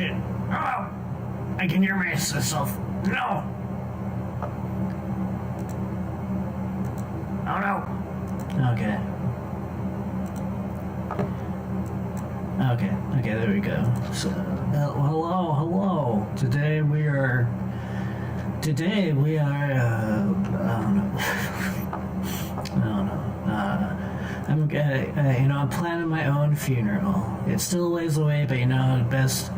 shit. Oh! I can hear myself. No! Oh no! Okay. Okay, there we go. So, hello. Today we are, I don't know. I'm planning my own funeral. It's still a ways away, but best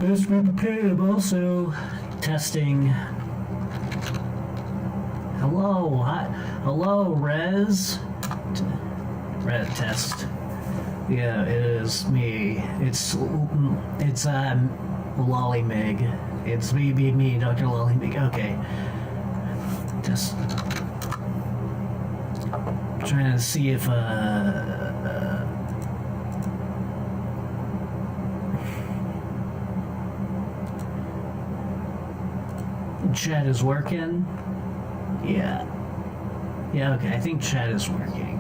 be prepared. I'm also testing. Hello, Res test. Yeah, it is me. It's Lollymig. It's me, Dr. Lollymig. Okay. Just trying to see if chat is working. Yeah, okay, I think chat is working.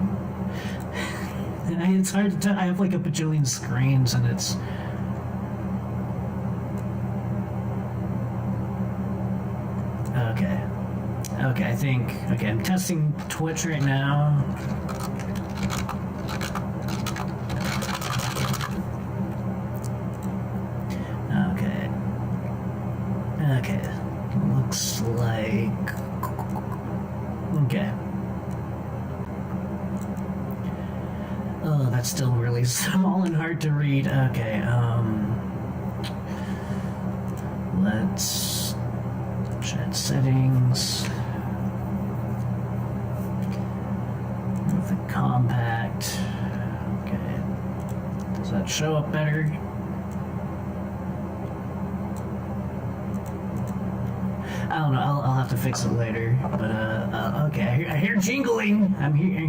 It's hard to tell. I have like a bajillion screens and it's... Okay, I think... Okay, I'm testing Twitch right now. Okay. Looks like... Okay. Oh, that's still really small and hard to read. Okay, let's chat settings. The compact. Okay. Does that show up better? I don't know. I'll have to fix it later. But okay. I hear jingling. I'm here.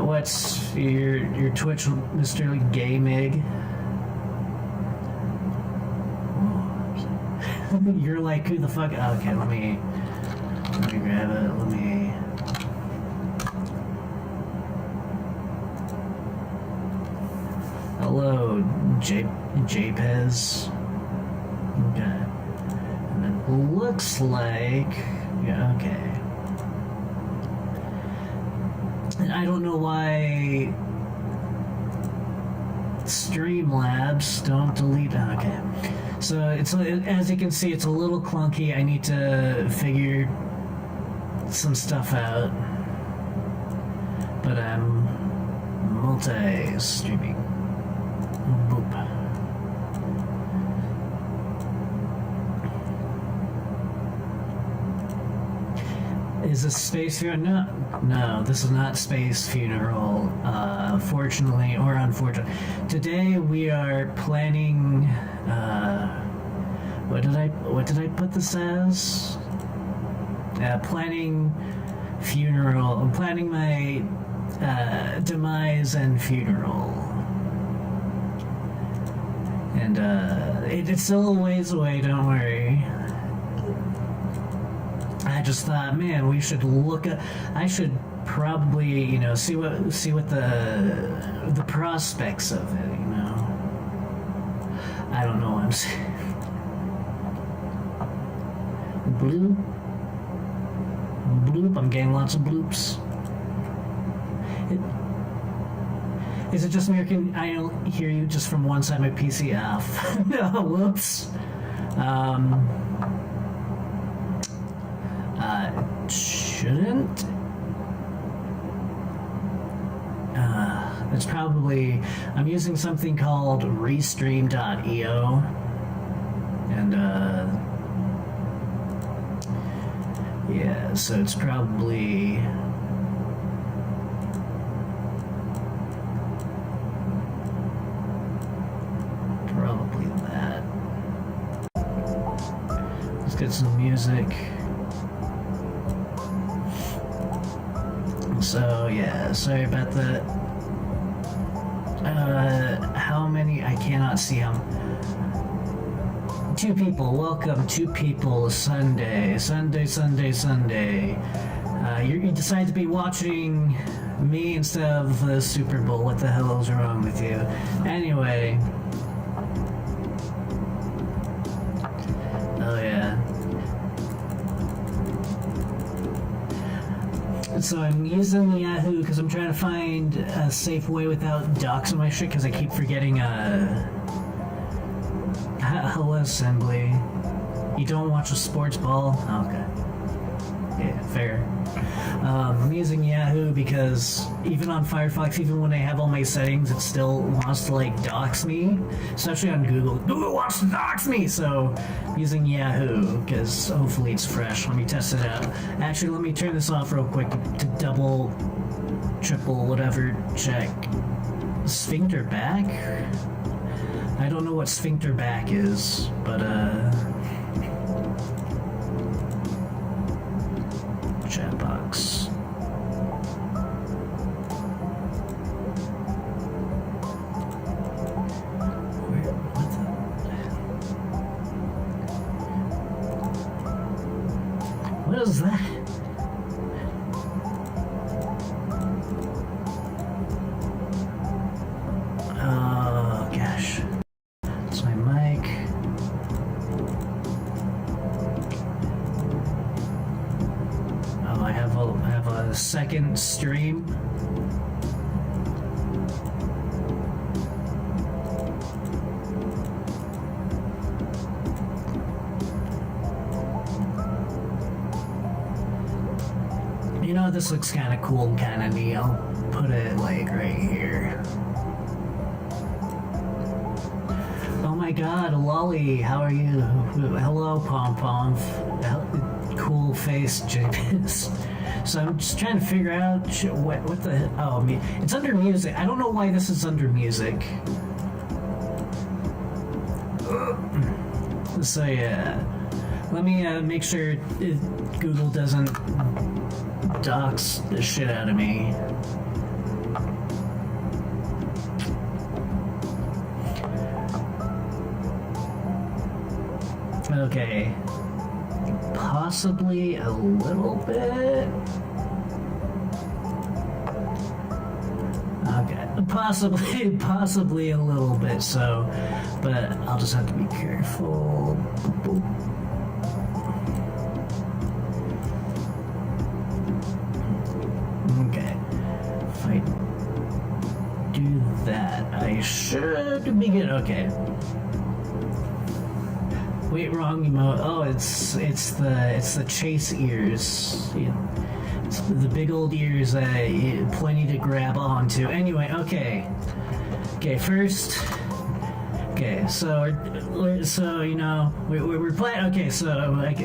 What's your Twitch, Mr. Gamig? You're like, who the fuck? Okay, let me grab it. Hello, JPEZ. Okay. And it looks like... Yeah, okay. And I don't know why Streamlabs don't delete... Okay. So, as you can see, it's a little clunky. I need to figure some stuff out. But I'm multi-streaming. Boop. Is this Space Funeral? No, this is not Space Funeral, fortunately or unfortunately. Today we are planning, what did I put this as? Planning funeral. I'm planning my demise and funeral. And it's still a ways away, don't worry. I just thought, man, we should look at... I should probably, see what the prospects of it, I don't know what I'm saying. Bloop, I'm getting lots of bloops. Is it just me, or can I don't hear you just from one side of my PC off? No, whoops. Shouldn't. It's probably... I'm using something called Restream.io. And, yeah, so it's probably... that. Let's get some music. So, yeah, sorry about that. How many? I cannot see them. 2 people, welcome. 2 people, Sunday. You decide to be watching me instead of the Super Bowl. What the hell is wrong with you? Anyway, So I'm using Yahoo because I'm trying to find a safe way without doxing my shit because I keep forgetting hello assembly. You don't watch a sports ball? Okay. Yeah, fair. I'm using Yahoo because even on Firefox, even when I have all my settings, it still wants to like dox me. Especially on Google. Google wants to dox me! So I'm using Yahoo because hopefully it's fresh. Let me test it out. Actually, let me turn this off real quick to double, triple, whatever check. Sphincter back? I don't know what sphincter back is, but chat box. What is that? Oh gosh. That's my mic. Oh, I have a second stream. You know, this looks kind of cool and kind of neat. I'll put it like right here. Oh my god, Lolly, how are you? Hello, Pom Pom. Cool face, James. So I'm just trying to figure out what the. Oh, it's under music. I don't know why this is under music. So yeah, let me make sure Google doesn't dox the shit out of me. Okay. Possibly a little bit. Okay. Possibly a little bit, so, but I'll just have to be careful. Okay. If I do that, I should be good. Okay. Wait, wrong emote. Oh, it's the chase ears. It's the big old ears that plenty to grab onto. Anyway, okay. Okay, first. Okay, so you know we're playing. Okay, so like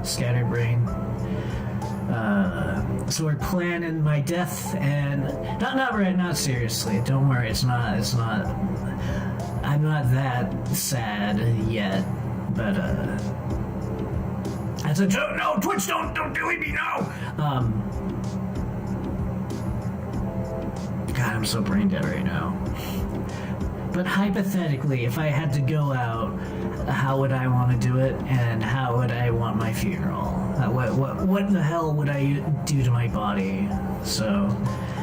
scattered brain. So we're planning my death, and not seriously. Don't worry, it's not. I'm not that sad yet. But that's a joke. No, Twitch, don't delete me. No. God, I'm so brain dead right now. But hypothetically, if I had to go out, how would I want to do it, and how would I want my funeral? What the hell would I do to my body? So,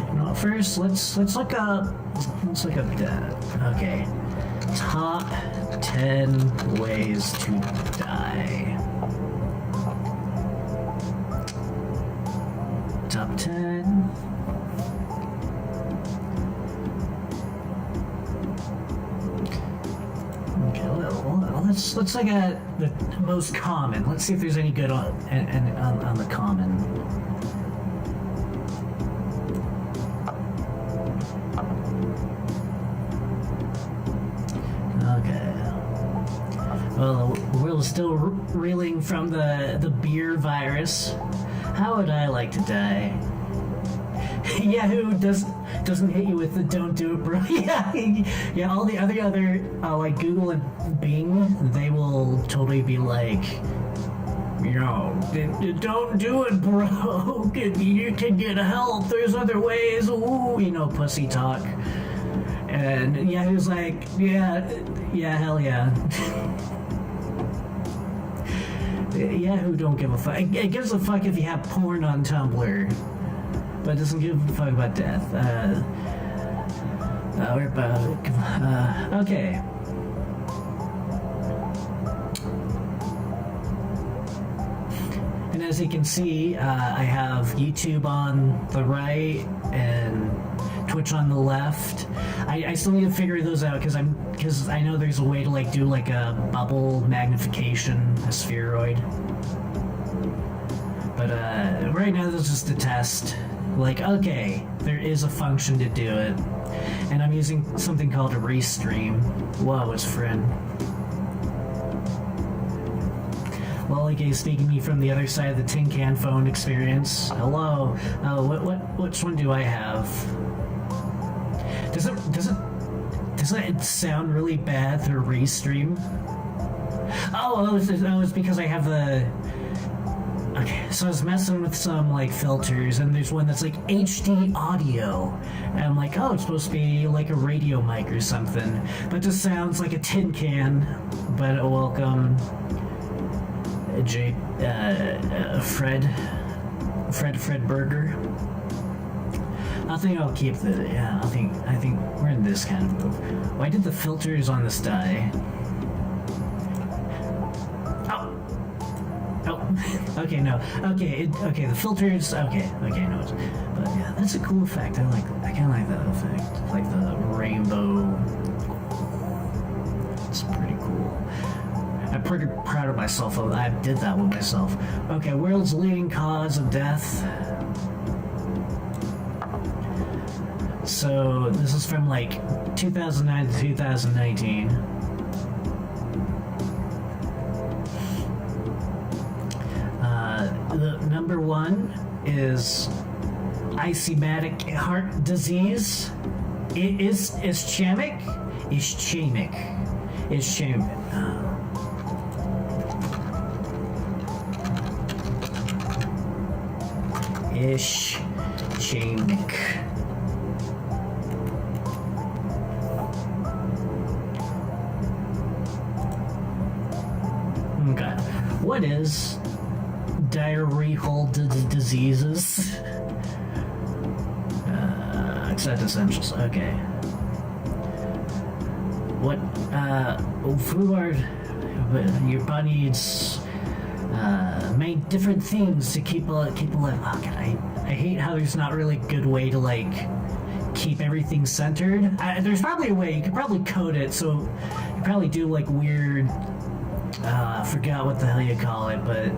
you know, first let's look up that. Okay, top 10 ways to die. Top 10. Okay, let's look at the most common. Let's see if there's any good on the common. Well, the world's still reeling from the beer virus. How would I like to die? Yahoo doesn't hit you with the "don't do it, bro." yeah. All the other like Google and Bing, they will totally be like, you know, don't do it, bro. You can get help. There's other ways. Ooh, you know, pussy talk. And Yahoo's like, yeah, hell yeah. Yahoo don't give a fuck. It gives a fuck if you have porn on Tumblr, but it doesn't give a fuck about death. Okay. And as you can see, I have YouTube on the right and Twitch on the left. I still need to figure those out because I know there's a way to like do like a bubble magnification, a spheroid. But right now this is just a test. Like, okay, there is a function to do it, and I'm using something called a restream. Whoa, it's friend. Lolly speaking to me from the other side of the tin can phone experience. Hello. Which one do I have? Does it sound really bad through restream? It's because I have the. Okay, so I was messing with some like filters, and there's one that's like HD audio, and I'm like, oh, it's supposed to be like a radio mic or something, but it just sounds like a tin can. But welcome. Fred Burger. I think I'll keep the. Yeah, I think we're in this kind of move. Why did the filters on this die? Oh. Okay, no. Okay, okay. The filters. Okay, no. But yeah, that's a cool effect. I kind of like that effect. Like the rainbow. It's pretty cool. I'm pretty proud of myself. I did that with myself. Okay, world's leading cause of death. So this is from like 2009 to 2019. The number one is ischemic heart disease. It is ischemic. Ischemic. Okay. What is diarrheal diseases? Except essentials. Okay. What? Food are your body needs many different things to keep alive. Oh, God, I hate how there's not really a good way to like keep everything centered. There's probably a way. You could probably code it so you probably do like weird. I forgot what the hell you call it, but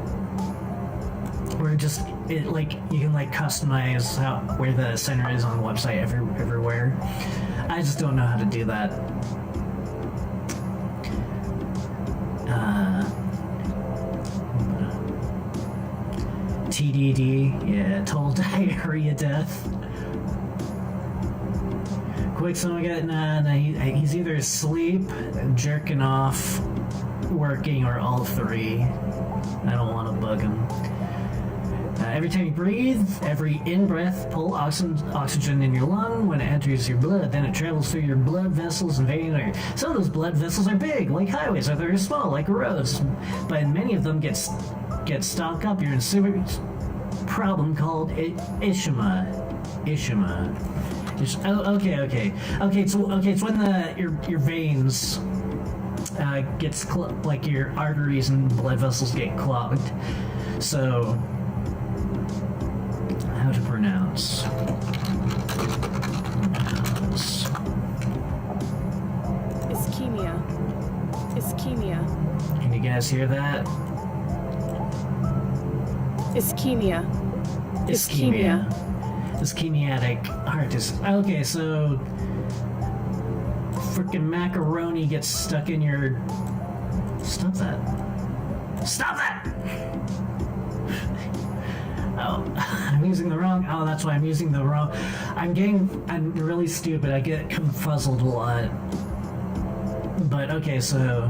where just it like you can like customize where the center is on the website everywhere. I just don't know how to do that. TDD, yeah, total diarrhea death. Quick, someone got he's either asleep, jerking off, working, or all three. I don't want to bug him. Every time you breathe, every in-breath, pull oxygen in your lung. When it enters your blood, then it travels through your blood vessels and veins. Some of those blood vessels are big, like highways, or they're small, like roads. But many of them get stocked up. You're in a serious problem called ischemia. Okay. It's when your veins gets like your arteries and blood vessels get clogged. So, how to pronounce? Ischemia. Can you guys hear that? Ischemia. Ischemiatic heart disease. Okay, so freaking macaroni gets stuck in your. Stop that! Oh, I'm using the wrong. Oh, that's why I'm using the wrong. I'm really stupid. I get confuzzled a lot. But okay, so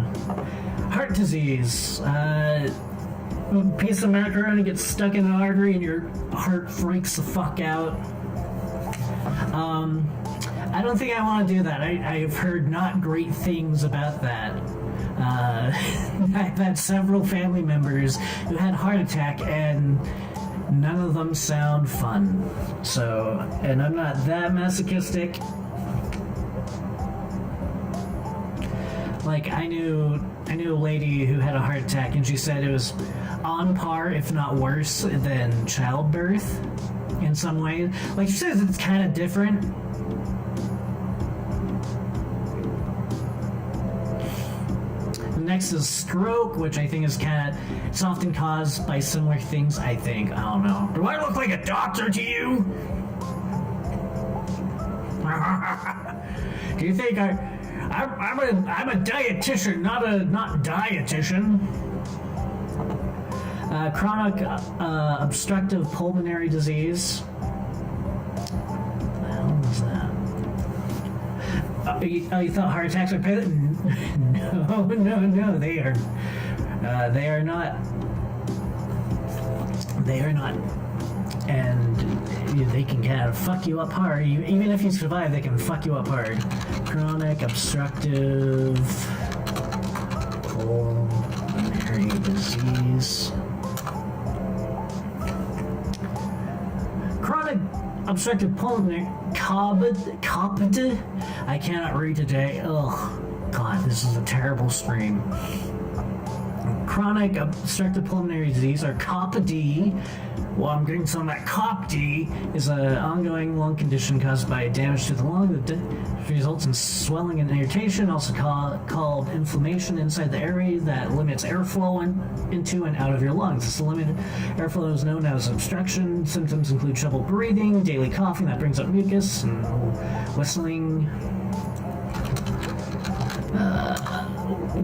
heart disease. A piece of macaroni gets stuck in an artery and your heart freaks the fuck out. I don't think I want to do that. I've heard not great things about that. I've had several family members who had a heart attack and none of them sound fun. So, and I'm not that masochistic. Like, I knew I knew a lady who had a heart attack, and she said it was on par, if not worse, than childbirth in some ways. Like, she says it's kind of different. Next is stroke, which I think is it's often caused by similar things, I think. I don't know. Do I look like a doctor to you? Do you think I'm a dietitian, not dietitian? Chronic obstructive pulmonary disease. What the hell is that? You thought heart attacks are paid? No, they are not. They are not. And they can kind of fuck you up hard. Even if you survive, they can fuck you up hard. Chronic obstructive pulmonary disease. Chronic obstructive pulmonary COPD. I cannot read today. Oh God, this is a terrible stream. Chronic obstructive pulmonary disease, or COPD. Well, I'm getting some of that. COPD is an ongoing lung condition caused by damage to the lung that results in swelling and irritation, also called inflammation inside the area that limits airflow into and out of your lungs. This limited airflow is known as obstruction. Symptoms include trouble breathing, daily coughing that brings up mucus, and whistling,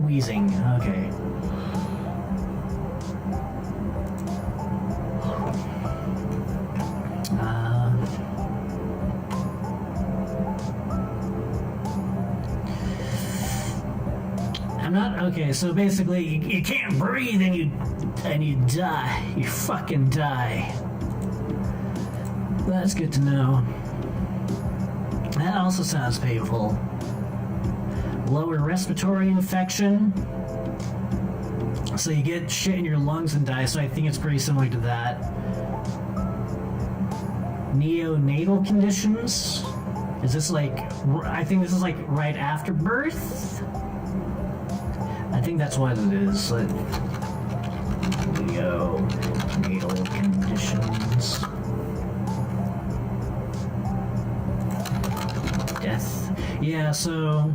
wheezing. Okay. Okay, so basically you can't breathe and you die. You fucking die. That's good to know. That also sounds painful. Lower respiratory infection. So you get shit in your lungs and die, so I think it's pretty similar to that. Neonatal conditions. Is this like, I think this is like right after birth? I think that's what it is. Like, neonatal conditions. Death. Yeah, so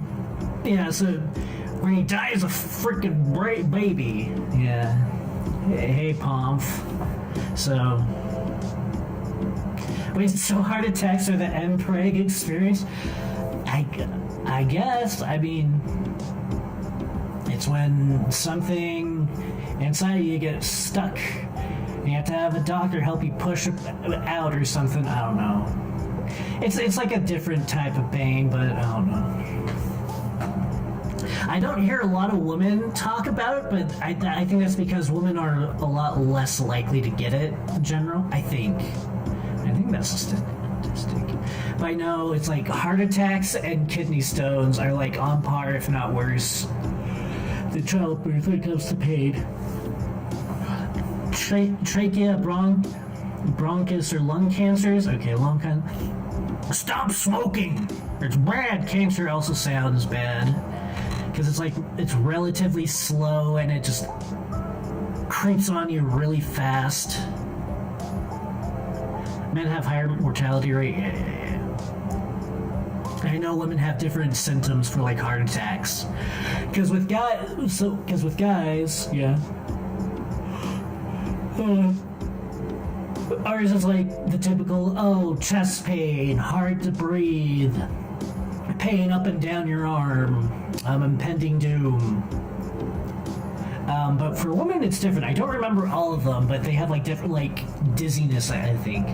when he dies a freaking baby. Yeah. Hey, Pomf. So, wait, so heart attacks are the MPREG experience? I guess. I mean, it's when something inside you gets stuck. You have to have a doctor help you push it out or something. I don't know. It's like a different type of pain, but I don't know. I don't hear a lot of women talk about it, but I think that's because women are a lot less likely to get it in general. I think that's a statistic. But I know it's like heart attacks and kidney stones are like on par, if not worse, the childbirth when it comes to pain. Trachea, bronchus, or lung cancers. Okay, lung cancer. Stop smoking! It's bad. Cancer also sounds bad. Because it's relatively slow and it just creeps on you really fast. Men have higher mortality rate. Yeah. I know women have different symptoms for like heart attacks. Because with guys, yeah. Ours is like the typical, chest pain, hard to breathe, pain up and down your arm, impending doom. But for women, it's different. I don't remember all of them, but they have like different, like dizziness, I think.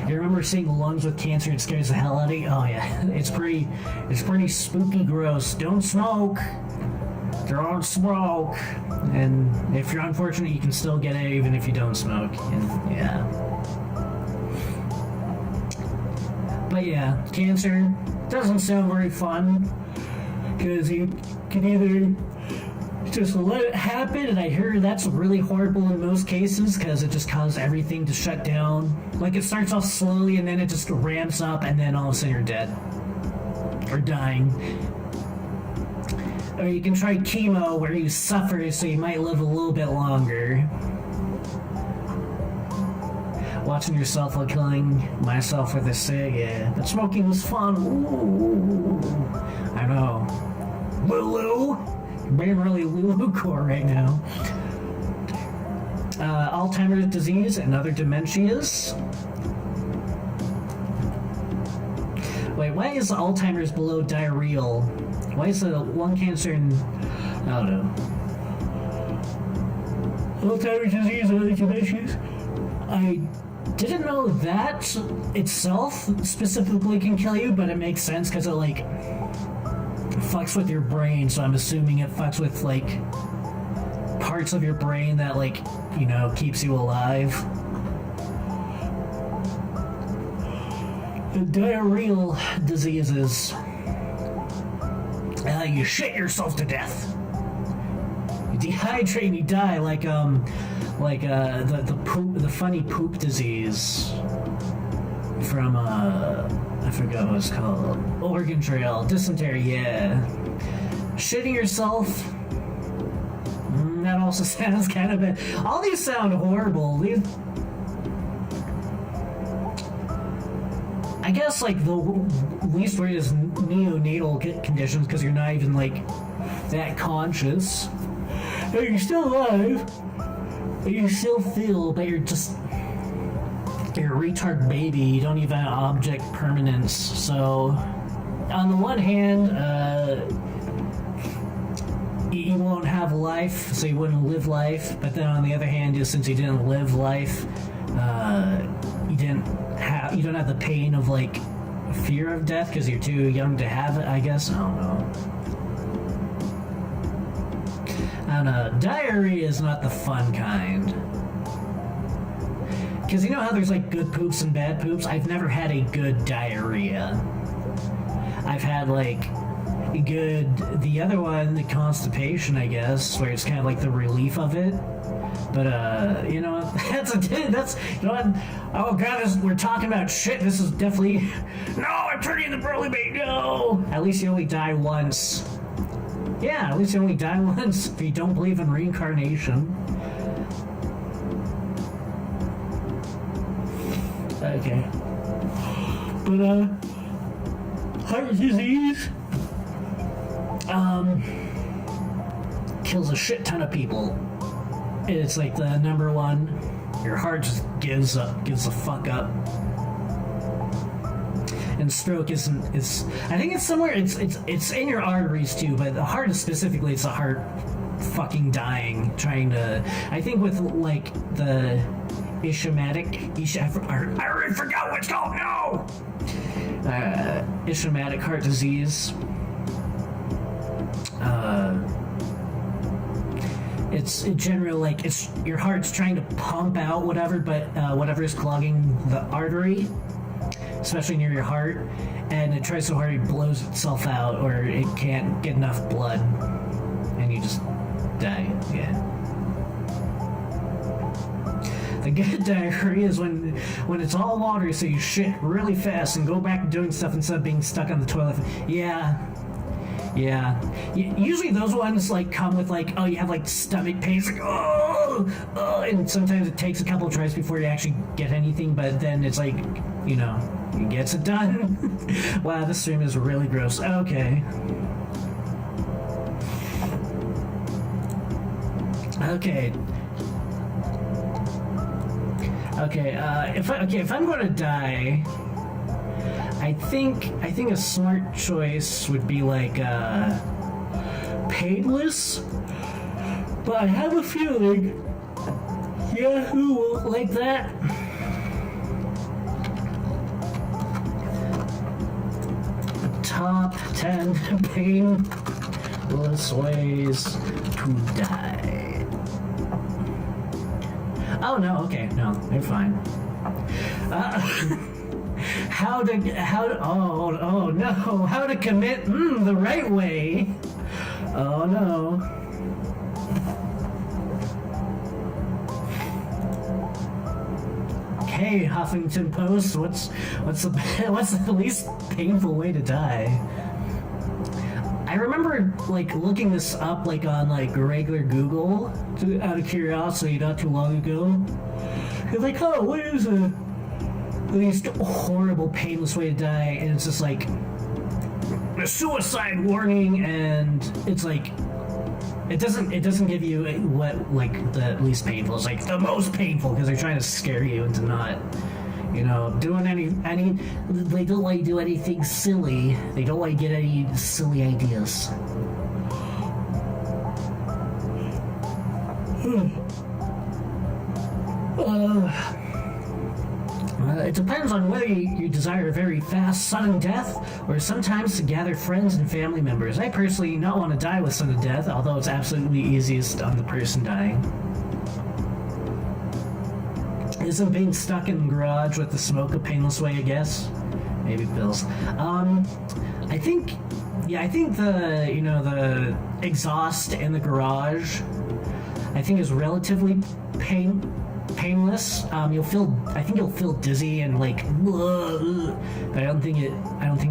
You remember seeing lungs with cancer? It scares the hell out of you. Oh yeah, it's pretty spooky, gross. Don't smoke. Don't smoke. And if you're unfortunate, you can still get it even if you don't smoke. And, yeah. But yeah, cancer doesn't sound very fun because you can either just let it happen, and I hear that's really horrible in most cases because it just causes everything to shut down. Like it starts off slowly and then it just ramps up and then all of a sudden you're dead or dying. Or you can try chemo where you suffer so you might live a little bit longer. Watching yourself while killing myself with a cig, yeah. But smoking was fun. Ooh. I know. Lulu! You're being really Lulu core right now. Alzheimer's disease and other dementias. Wait, why is Alzheimer's below diarrheal? Why is the lung cancer and... I don't know. Alzheimer's disease and other dementias? I didn't know that itself specifically can kill you, but it makes sense because it, like, fucks with your brain, so I'm assuming it fucks with, like, parts of your brain that, like, you know, keeps you alive. The diarrheal diseases. You shit yourself to death. You dehydrate and you die like the funny poop disease from I forgot what it's called. Oregon Trail, dysentery, yeah. Shitting yourself. That also sounds kind of bad. All these sound horrible. I guess, like, the least weird is neonatal conditions because you're not even, like, that conscious. You're still alive. You still feel, but you're a retard baby. You don't even have object permanence. So, on the one hand, you won't have life, so you wouldn't live life. But then on the other hand, since you didn't live life, you don't have the pain of, like, fear of death because you're too young to have it, I guess. I don't know. Diarrhea is not the fun kind. Because you know how there's, like, good poops and bad poops? I've never had a good diarrhea. I've had, like, the other one, the constipation, I guess, where it's kind of like the relief of it. But, you know, that's, you know what? Oh, God, we're talking about shit. This is definitely... No, I'm turning the burly bait, no! At least you only die once. Yeah, at least you only die once if you don't believe in reincarnation. Okay. But, heart disease... kills a shit ton of people. It's like the number one. Your heart just gives the fuck up. And stroke isn't. I think it's somewhere. It's in your arteries too, but the heart specifically, it's the heart fucking dying, trying to. I think with, like, the ischemic. I already forgot what it's called. No. Ischemic heart disease. It's in general, like, it's your heart's trying to pump out whatever, but whatever is clogging the artery, especially near your heart, and it tries so hard it blows itself out, or it can't get enough blood, and you just die. Yeah. The good diarrhea is when it's all watery, so you shit really fast and go back to doing stuff instead of being stuck on the toilet. Yeah. Usually those ones, like, come with, like, oh, you have, like, stomach pains, like, oh, and sometimes it takes a couple of tries before you actually get anything, but then it's like, you know, it gets it done. Wow, this stream is really gross. Okay. If I'm gonna die, I think a smart choice would be, like, painless, but I have a feeling Yahoo won't like that. Top 10 painless ways to die. Oh no, okay, no, they're fine. How to commit the right way. Oh no. Hey, Huffington Post, what's the least painful way to die? I remember like looking this up like on like regular Google out of curiosity not too long ago. You're like, oh, what is a least horrible, painless way to die? And it's just like a suicide warning, and it's like it doesn't give you what like the least painful. It's like the most painful because they're trying to scare you into not, doing any. They don't let you do anything silly. They don't let you get any silly ideas. It depends on whether you desire a very fast, sudden death, or sometimes to gather friends and family members. I personally do not want to die with sudden death, although it's absolutely easiest on the person dying. Isn't being stuck in the garage with the smoke a painless way, I guess? Maybe pills. I think the exhaust in the garage, I think is relatively painless. You'll feel dizzy and like, but I don't think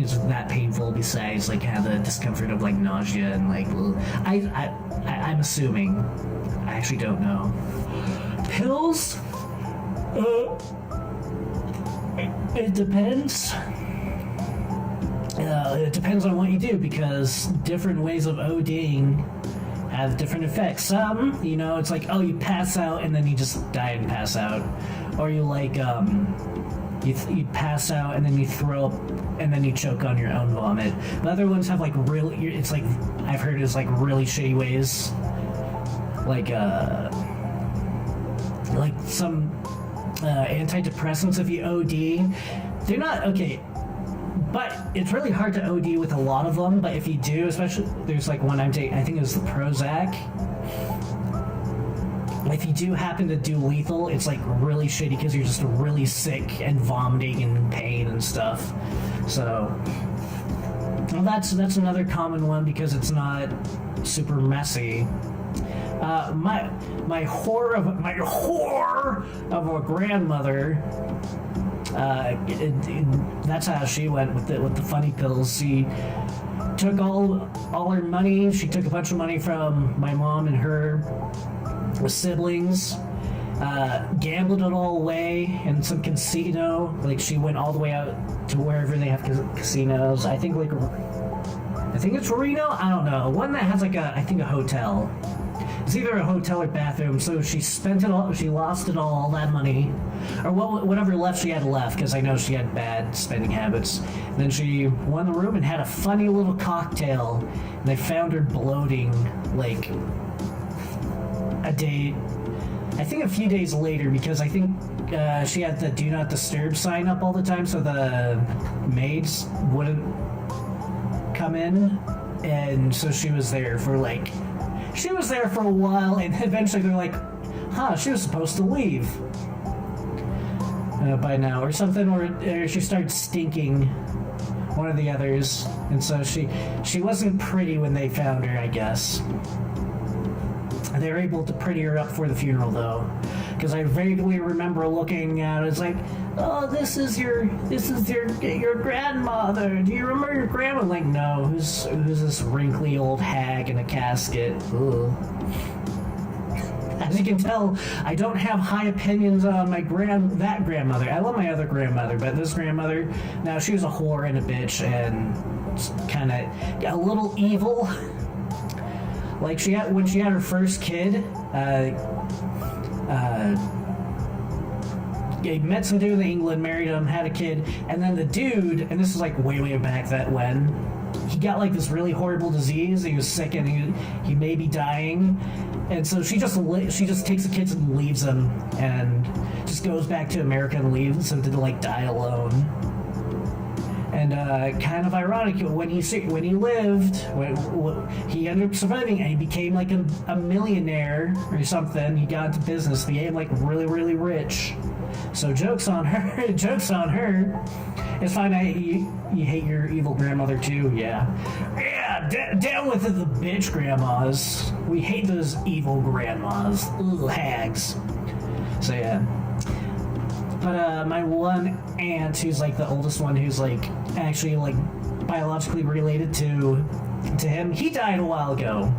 it's that painful. Besides, like, have the discomfort of like nausea and like, I'm assuming. I actually don't know. Pills. It depends. It depends on what you do, because different ways of ODing have different effects. Some, it's like, oh, you pass out and then you just die and pass out, or you like you pass out and then you throw up and then you choke on your own vomit. But other ones have like it's like, I've heard it's like really shitty ways, like some antidepressants. If you OD, they're not okay. But it's really hard to OD with a lot of them. But if you do, especially, there's like one I'm taking, I think it was the Prozac. If you do happen to do lethal, it's like really shitty because you're just really sick and vomiting and pain and stuff. So, well, that's another common one because it's not super messy. My horror of a grandmother. That's how she went with the funny pills. She took all her money. She took a bunch of money from my mom and her siblings, gambled it all away in some casino. Like, she went all the way out to wherever they have casinos. I think it's Reno. I don't know. One that has like a hotel. It's either a hotel or bathroom. So she spent it all. She lost it all that money, or whatever left she had left, because I know she had bad spending habits. And then she won the room and had a funny little cocktail. And they found her bloating like a few days later, because I think she had the do not disturb sign up all the time, so the maids wouldn't come in, and so she was there for a while, and eventually they're like, she was supposed to leave by now or something, or she started stinking, one of the others, and so she wasn't pretty when they found her, I guess. They were able to pretty her up for the funeral, though, because I vaguely remember looking at it. It's like, oh, this is your grandmother. Do you remember your grandma? Like, no, who's this wrinkly old hag in a casket? Ugh. As you can tell, I don't have high opinions on that grandmother. I love my other grandmother, but this grandmother, now she was a whore and a bitch and kind of a little evil. Like, when she had her first kid, met some dude in England, married him, had a kid, and then the dude, and this is like way back when, he got like this really horrible disease. He was sick and he may be dying, and so she just takes the kids and leaves them, and just goes back to America and leaves him to like die alone. And kind of ironic, when he lived, he ended up surviving, and he became like a millionaire or something. He got into business, became like really rich. So jokes on her. It's fine. You hate your evil grandmother too. Yeah. Down with the bitch grandmas. We hate those evil grandmas. Ugh, hags. So yeah. But my one aunt, who's like the oldest one, who's like actually like biologically related to to him. He died a while ago,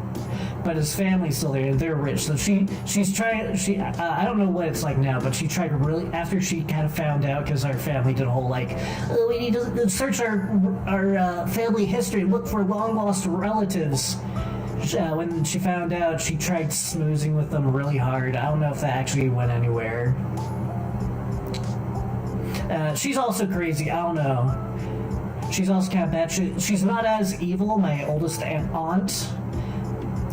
but his family's still there. They're rich, so she's trying. I don't know what it's like now, but she tried to really, after she kind of found out, because our family did a whole like, oh, we need to search our family history, look for long lost relatives. When she found out, she tried smoozing with them really hard. I don't know if that actually went anywhere. She's also crazy. I don't know. She's also kind of bad. She's not as evil, my oldest aunt.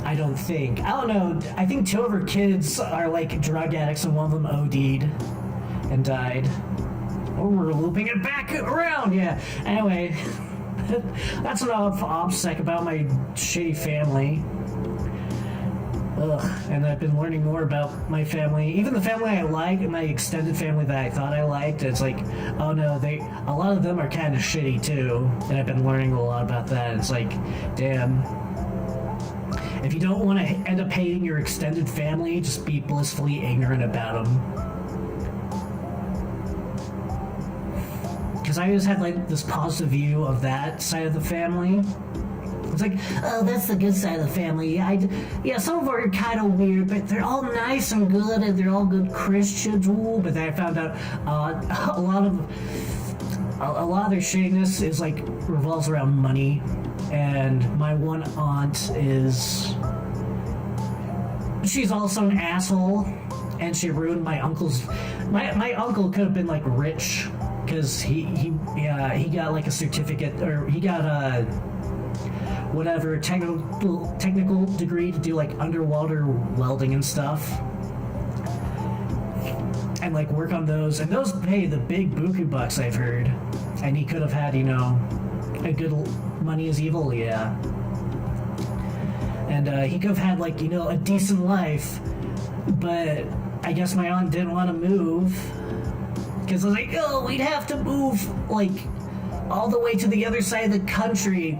I don't think. I don't know. I think 2 of her kids are like drug addicts, and one of them OD'd and died. Oh, we're looping it back around. Yeah. Anyway. That's what I'm obsessed about, my shitty family. Ugh, and I've been learning more about my family. Even the family I like, and my extended family that I thought I liked, it's like, oh no, a lot of them are kind of shitty too. And I've been learning a lot about that. It's like, damn. If you don't want to end up hating your extended family, just be blissfully ignorant about them. Because I always had like this positive view of that side of the family. It's like, oh, that's the good side of the family. Yeah, some of them are kind of weird, but they're all nice and good, and they're all good Christians. Ooh, but then I found out a lot of their shittiness is like revolves around money. And my one aunt she's also an asshole, and she ruined my uncle's. My uncle could have been like rich. Because he got like a certificate, or he got a whatever technical degree to do like underwater welding and stuff, and like work on those, and those pay the big buku bucks, I've heard. And he could have had, a good money is evil, yeah. And he could have had like a decent life, but I guess my aunt didn't want to move. Because I was like, oh, we'd have to move, like, all the way to the other side of the country,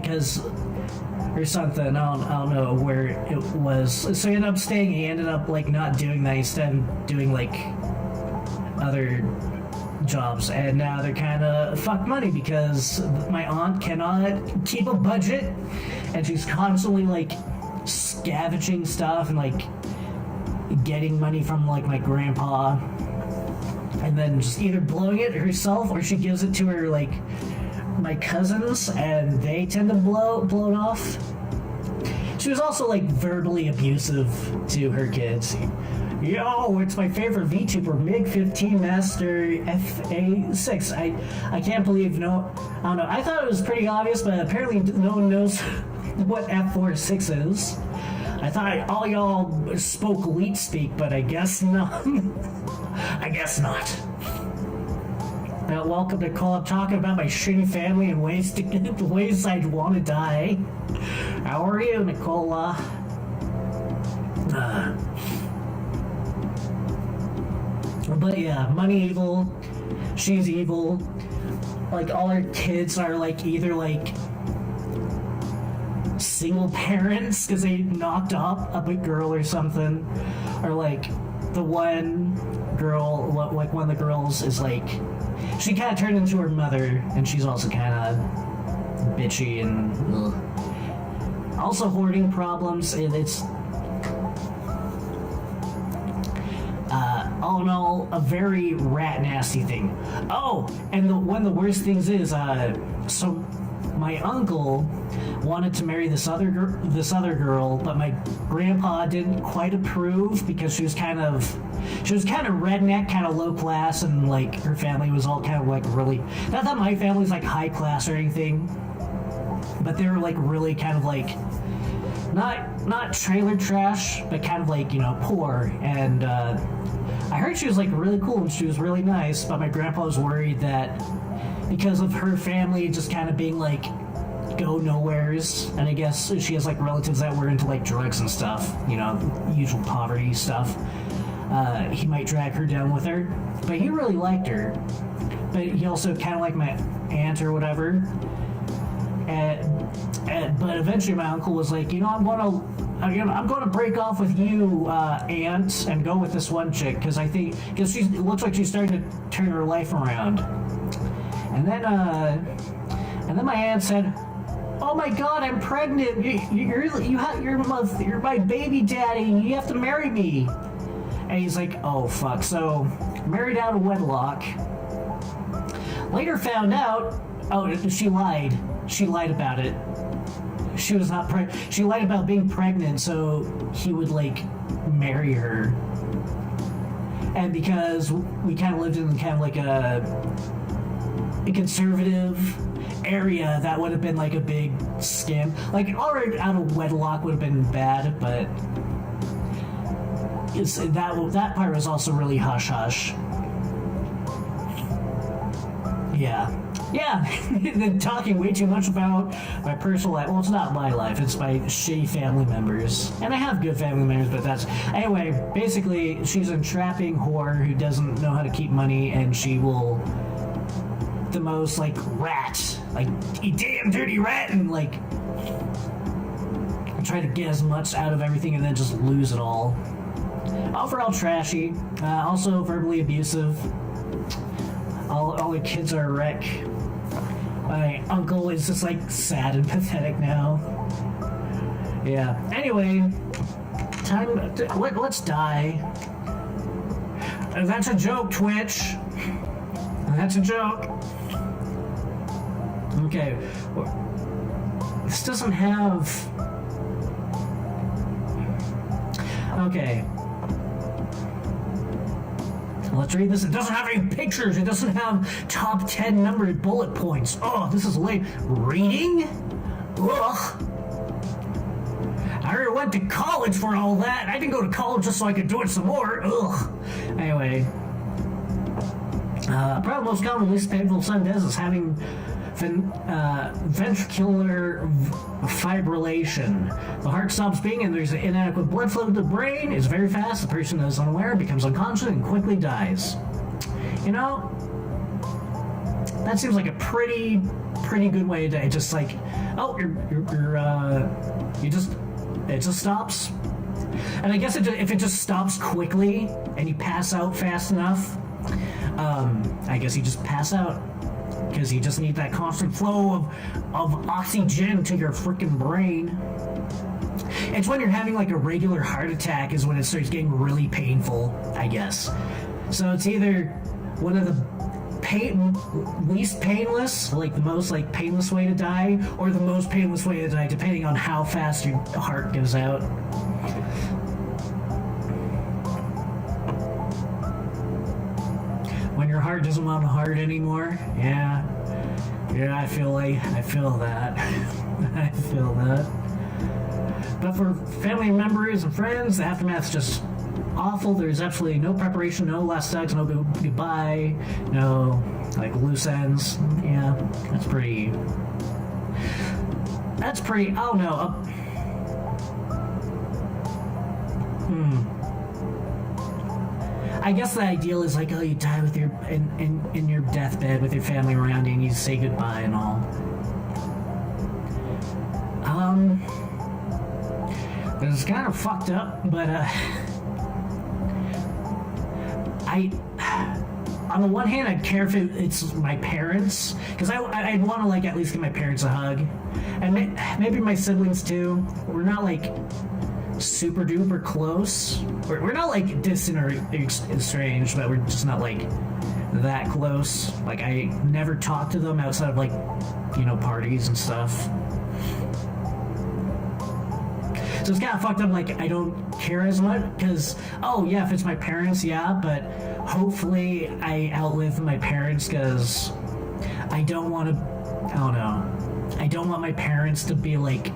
or something. I don't know where it was. So he ended up staying. He ended up, like, not doing that. Instead, doing, like, other jobs. And now they're kind of fuck money, because my aunt cannot keep a budget. And she's constantly, like, scavenging stuff and, like, getting money from, like, my grandpa. And then just either blowing it herself, or she gives it to her, like, my cousins, and they tend to blow it off. She was also, like, verbally abusive to her kids. Yo, it's my favorite VTuber, MiG-15 Master FA6. I can't believe, I don't know. I thought it was pretty obvious, but apparently no one knows what F46 is. I thought all y'all spoke elite speak, but I guess not. I guess not. Now, welcome to Call Up, talking about my shitty family and the ways I'd want to die. How are you, Nicola? But yeah, money evil. She's evil. Like, all her kids are like either like single parents because they knocked up a girl or something, or like the one girl, like one of the girls is like, she kind of turned into her mother, and she's also kind of bitchy and also hoarding problems, and it's all in all a very rat nasty thing. Oh, and one of the worst things is so my uncle wanted to marry this other girl, but my grandpa didn't quite approve because she was kind of redneck, kind of low class, and like her family was all kind of like really, not that my family's like high class or anything, but they were like really kind of like not trailer trash, but kind of like poor. And I heard she was like really cool and she was really nice, but my grandpa was worried that because of her family just kind of being like go nowheres, and I guess she has like relatives that were into like drugs and stuff, usual poverty stuff, he might drag her down with her. But he really liked her, but he also kind of liked my aunt or whatever. But eventually my uncle was like, I'm going to break off with you, aunt, and go with this one chick, because it looks like she's starting to turn her life around. And then my aunt said, oh my God, I'm pregnant. You're my baby daddy. You have to marry me. And he's like, oh fuck. So married out of wedlock. Later found out, oh, she lied. She lied about it. She was not pregnant. She lied about being pregnant so he would like marry her. And because we kind of lived in kind of like a conservative area, that would have been like a big scam. Like already out of wedlock would have been bad, but that part was also really hush hush. Yeah. Then talking way too much about my personal life. Well, it's not my life. It's my shitty family members. And I have good family members, but that's... Anyway, basically, she's a trapping whore who doesn't know how to keep money, and she will... The most, like, rat. Like, you damn dirty rat! And, like... Try to get as much out of everything and then just lose it all. Overall trashy. Also verbally abusive. All the kids are a wreck. My uncle is just like sad and pathetic now. Yeah. Anyway, let's die. That's a joke, Twitch. That's a joke. Okay. This doesn't have... Okay. Let's read this. It doesn't have any pictures. It doesn't have top 10 numbered bullet points. Oh, this is lame. Reading? Ugh. I already went to college for all that. I didn't go to college just so I could do it some more. Ugh. Anyway. Probably the most common, least painful son does is having ventricular fibrillation. The heart stops beating and there's inadequate blood flow to the brain. It's very fast. The person is unaware, becomes unconscious, and quickly dies. You know, that seems like a pretty good way to die. Just like, oh, it just stops. And I guess if it just stops quickly and you pass out fast enough, I guess you just pass out. Because you just need that constant flow of oxygen to your freaking brain. It's when you're having like a regular heart attack is when it starts getting really painful, I guess. So it's either one of the least painless, like the most like painless way to die, or the most painless way to die, depending on how fast your heart gives out. When your heart doesn't want to heart anymore, yeah, I feel that. I feel that. But for family members and friends, the aftermath's just awful. There's absolutely no preparation, no last sex, no goodbye, no like loose ends. Yeah, that's pretty. Oh no. I guess the ideal is like, oh, you die with your in your deathbed with your family around you and you say goodbye and all. But it's kind of fucked up, but on the one hand, I'd care if it's my parents, because I'd want to like at least give my parents a hug, and maybe my siblings too. We're not like super duper close. We're not like distant or estranged, but we're just not like that close. Like I never talk to them outside of like, you know, parties and stuff. So it's kind of fucked up. Like I don't care as much because, oh yeah, if it's my parents, yeah, but hopefully I outlive my parents because I don't want to. I don't know. I don't want my parents to be like.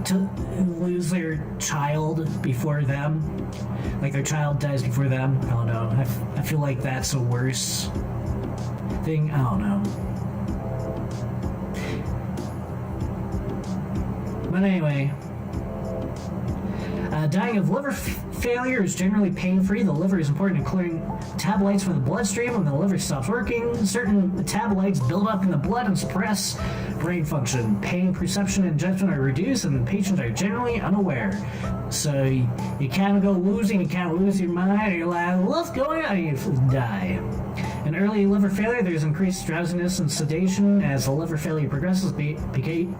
To lose their child before them, like their child dies before them. I don't know. I feel like that's a worse thing. I don't know. But anyway, dying of liver failure is generally pain-free. The liver is important in clearing metabolites from the bloodstream. When the liver stops working, certain metabolites build up in the blood and suppress brain function. Pain perception and judgment are reduced, and the patients are generally unaware. So you kind of go losing, you kind of lose your mind, and you're like, what's going on? And you die. In early liver failure, there's increased drowsiness and sedation. As the liver failure progresses, the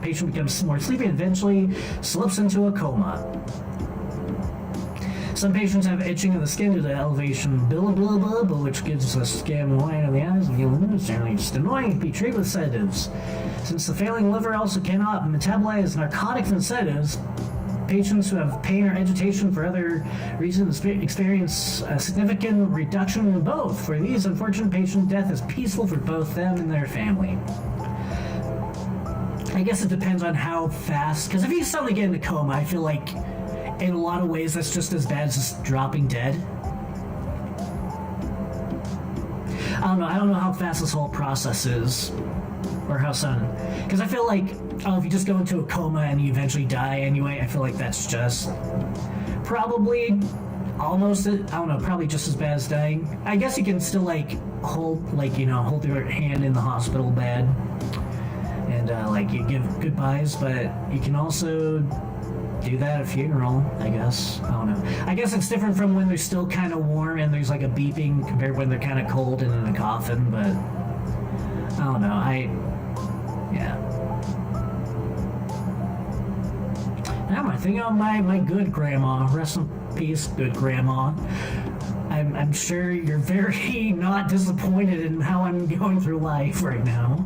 patient becomes more sleepy and eventually slips into a coma. Some patients have itching of the skin due to elevation bilirubin, which gives the skin white of the eyes and yellow. It's generally just annoying. Be treated with sedatives. Since the failing liver also cannot metabolize narcotics and sedatives, patients who have pain or agitation for other reasons experience a significant reduction in both. For these unfortunate patients, death is peaceful for both them and their family. I guess it depends on how fast, because if you suddenly get in a coma, I feel like in a lot of ways that's just as bad as just dropping dead. I don't know how fast this whole process is, or how sudden. Because I feel like, if you just go into a coma and you eventually die anyway, I feel like that's just probably almost, probably just as bad as dying. I guess you can still hold your hand in the hospital bed and you give goodbyes, but you can also do that at a funeral, I guess. I don't know. I guess it's different from when they're still kind of warm and there's like a beeping compared to when they're kind of cold and in a coffin, but I don't know. Yeah. Now I think of my good grandma. Rest in peace, good grandma. I'm sure you're very not disappointed in how I'm going through life right now.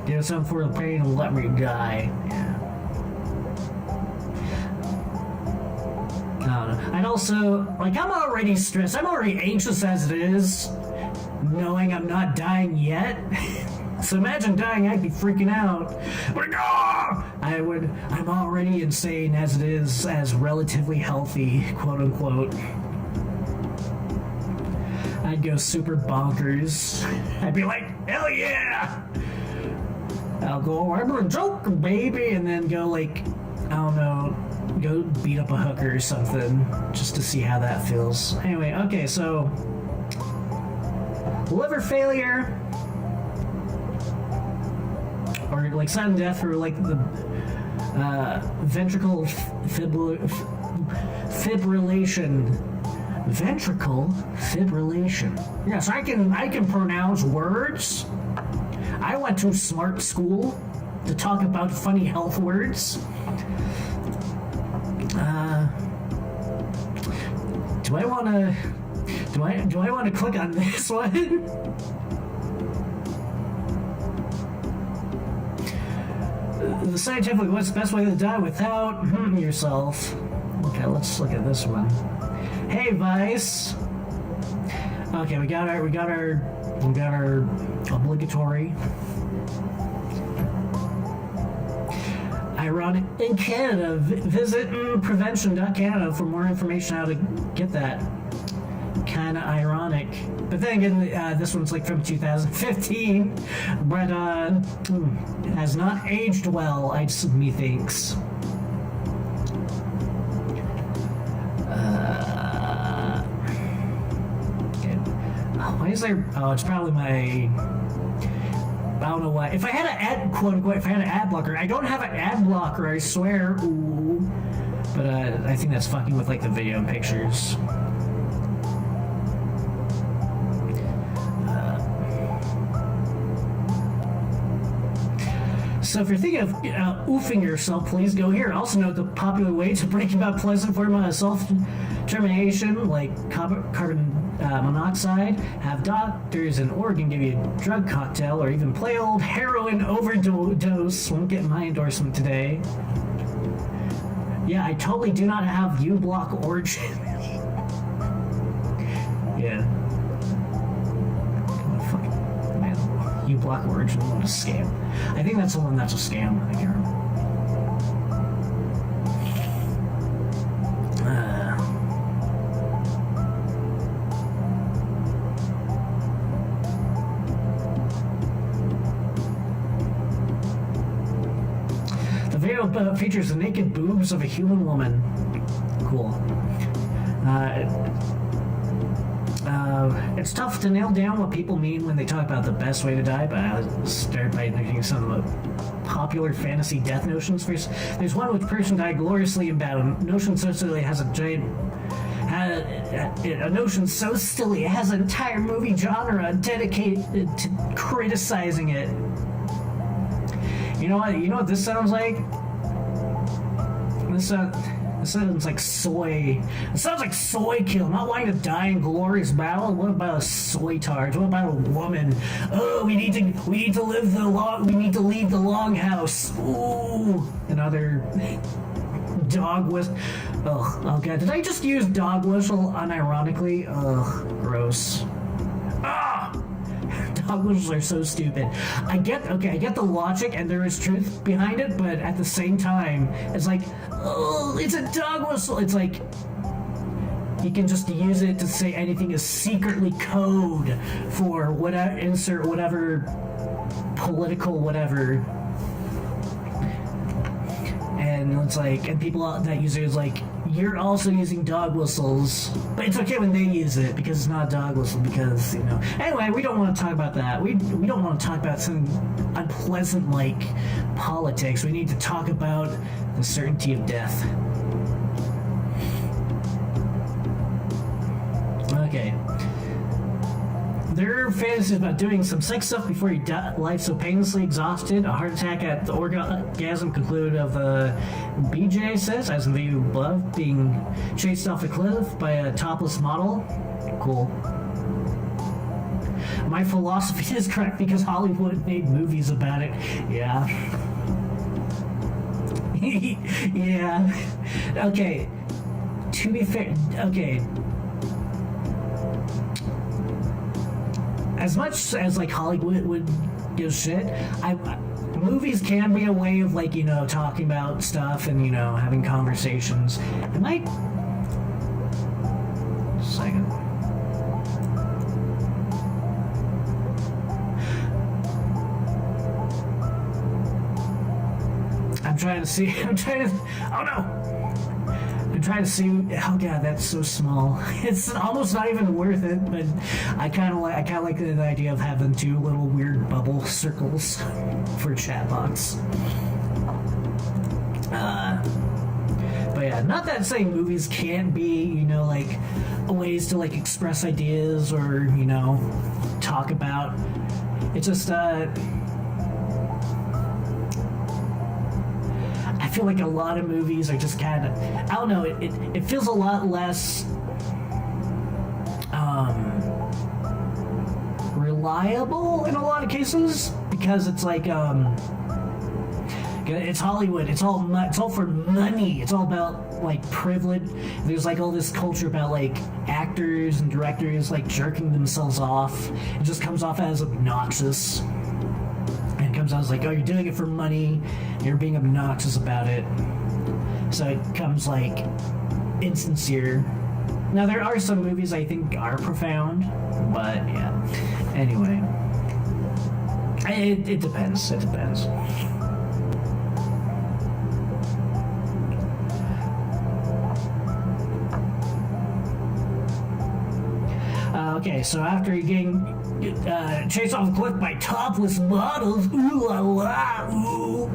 Do something for the pain and let me die. Yeah. I don't know. And also, I'm already stressed. I'm already anxious as it is, knowing I'm not dying yet. So imagine dying, I'd be freaking out. I'm already insane as it is, as relatively healthy, quote unquote. I'd go super bonkers. I'd be like, hell yeah! I'll go, I'm a joker, baby, and then go go beat up a hooker or something, just to see how that feels. Anyway, okay, so liver failure, or sudden death, or the ventricle fibrillation. Ventricle fibrillation. Yes, I can pronounce words. I went to smart school to talk about funny health words. Do I want to click on this one? The scientific, what's the best way to die without hurting yourself? Okay, let's look at this one. Hey, Vice. Okay, we got our obligatory. Ironic in Canada. Visit prevention.canada for more information how to get that. Kind of ironic, but then again, this one's from 2015, but has not aged well. Methinks. Why is there? Oh, it's probably my. I don't know why. If I had an ad, quote unquote, if I had an ad blocker, I don't have an ad blocker. I swear. Ooh. But I think that's fucking with the video and pictures. So if you're thinking of oofing yourself, please go here. Also note the popular way to bring about pleasant form of self-determination, like carbon monoxide. Have doctors in Oregon give you a drug cocktail, or even play old heroin overdose. Won't get my endorsement today. Yeah, I totally do not have U-block origin. Yeah. U-block origin, what a scam. I think that's the one that's a scam. I can't remember. The video features the naked boobs of a human woman. Cool. It's tough to nail down what people mean when they talk about the best way to die, but I'll start by making some popular fantasy death notions first. There's one which person died gloriously in battle. Notion so silly has a giant. A notion so silly it has an entire movie genre dedicated to criticizing it. You know what? You know what this sounds like? This sounds like soy. It sounds like soy kill. Not wanting to die in glorious battle. What about a soy targe? What about a woman? Oh, we need to leave the longhouse. Ooh, another dog whistle. Ugh. Oh god, did I just use dog whistle unironically? Ugh, gross. Ah. Dog whistles are so stupid. I get the logic and there is truth behind it, but at the same time, it's like, oh, it's a dog whistle. It's like you can just use it to say anything is secretly code for whatever, insert whatever political whatever. And it's like, and people that use it is like, you're also using dog whistles, but it's okay when they use it because it's not a dog whistle because, you know. Anyway, we don't want to talk about that. We don't want to talk about some unpleasant like politics. We need to talk about the certainty of death. Okay. There are fantasies about doing some sex stuff before you die, life so painlessly exhausted. A heart attack at the orgasm concluded of BJ says, as in the view above, being chased off a cliff by a topless model. Cool. My philosophy is correct because Hollywood made movies about it. Yeah. Yeah. Okay. To be fair, okay. As much as like Hollywood would give shit, movies can be a way of like, you know, talking about stuff and, you know, having conversations. It might. Second. I'm trying to see. Oh no! I'm trying to see. Oh god, that's so small. It's almost not even worth it. But I kind of like the idea of having two little weird bubble circles for chat box. But yeah, not that saying movies can't be, you know, like ways to like express ideas or, you know, talk about. It's just I feel like a lot of movies are just kind of, I don't know, it feels a lot less reliable in a lot of cases because it's like it's Hollywood. It's all for money. It's all about like privilege. There's like all this culture about like actors and directors like jerking themselves off. It just comes off as obnoxious. And it comes out as like, oh, you're doing it for money. You're being obnoxious about it. So it comes like insincere. Now there are some movies I think are profound, but yeah. Anyway, it depends. It depends. Okay, so after getting chased off a cliff by topless models, ooh la la, ooh.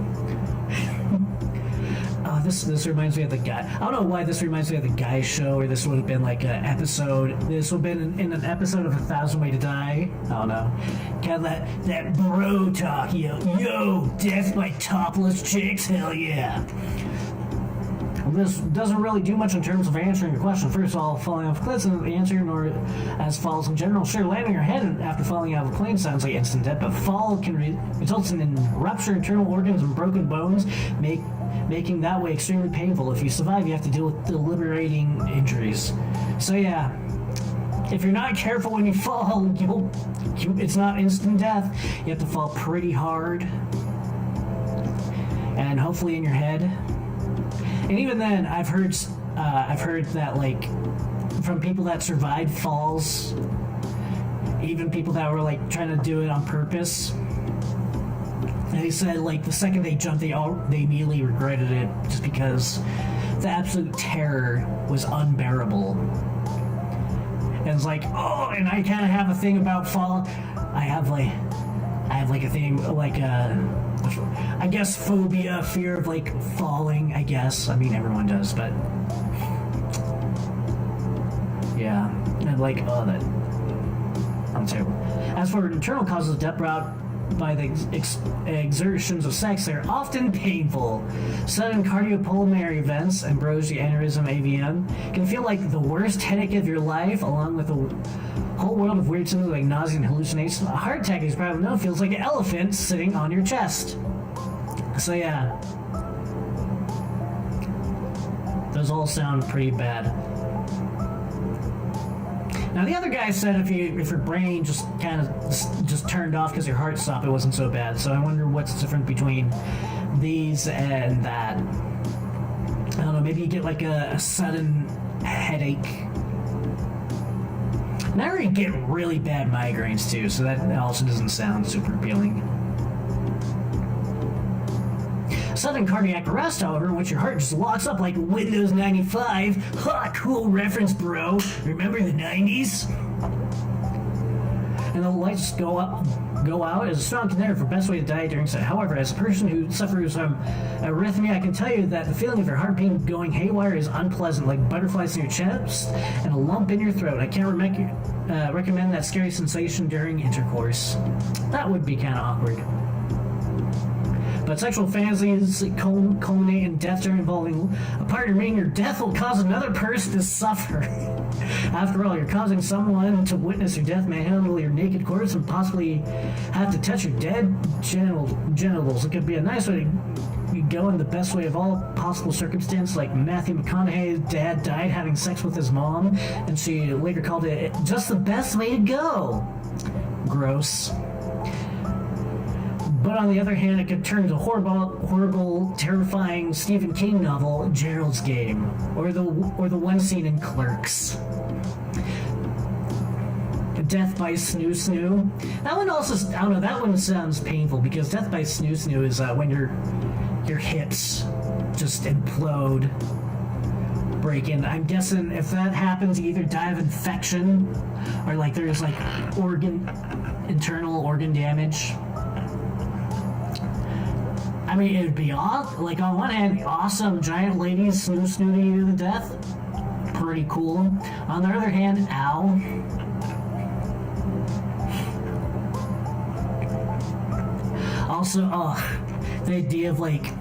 Oh, this reminds me of the guy. I don't know why this reminds me of the Guy Show, or this would have been like an episode. This would have been in an episode of 1,000 Ways to Die. I don't know. Kind of that bro talk, yo, death by topless chicks, hell yeah. This doesn't really do much in terms of answering the question. First of all, falling off cliffs isn't the answer, nor as falls in general. Sure, landing your head after falling out of a plane sounds like instant death, but fall can result in rupture internal organs and broken bones, making that way extremely painful. If you survive, you have to deal with deliberating injuries. So yeah, if you're not careful when you fall, it's not instant death. You have to fall pretty hard, and hopefully in your head. And even then, I've heard that like from people that survived falls, even people that were like trying to do it on purpose. They said like the second they jumped, they immediately regretted it just because the absolute terror was unbearable. And it's like, oh, and I kind of have a thing about fall. I have like a thing like I guess phobia, fear of like falling. I guess. I mean, everyone does, but yeah, and like, oh, that I'm terrible. As for internal causes of death brought by the exertions of sex, they're often painful. Sudden cardiopulmonary events, ambrosia, aneurysm, AVM, can feel like the worst headache of your life, along with a whole world of weird symptoms like nausea and hallucinations. A heart attack, as you probably know, feels like an elephant sitting on your chest. So yeah, those all sound pretty bad. Now the other guy said if your brain just kind of just turned off because your heart stopped, it wasn't so bad. So I wonder what's different between these and that. I don't know. Maybe you get like a sudden headache. And I already get really bad migraines too, so that also doesn't sound super appealing. Sudden cardiac arrest, however, in which your heart just locks up like Windows 95. Ha! Cool reference, bro. Remember the 90s? And the lights go out is a strong contender for best way to die during sex. However, as a person who suffers from arrhythmia, I can tell you that the feeling of your heartbeat going haywire is unpleasant, like butterflies in your chest and a lump in your throat. I can't recommend that scary sensation during intercourse. That would be kind of awkward. But sexual fantasies culminate in death during involving a partner, meaning your death will cause another person to suffer. After all, you're causing someone to witness your death, manhandle your naked corpse, and possibly have to touch your dead genitals. It could be a nice way to go in the best way of all possible circumstances, like Matthew McConaughey's dad died having sex with his mom, and she later called it just the best way to go. Gross. But on the other hand, it could turn into a horrible, terrifying Stephen King novel, Gerald's Game, or the one scene in Clerks. Death by Snoo Snoo. That one also, I don't know, that one sounds painful because death by Snoo Snoo is when your hips just implode, break in. I'm guessing if that happens, you either die of infection or like there's like internal organ damage. I mean, it would be odd. Like, on one hand, awesome giant ladies snooting you to death. Pretty cool. On the other hand, ow. Also, the idea of like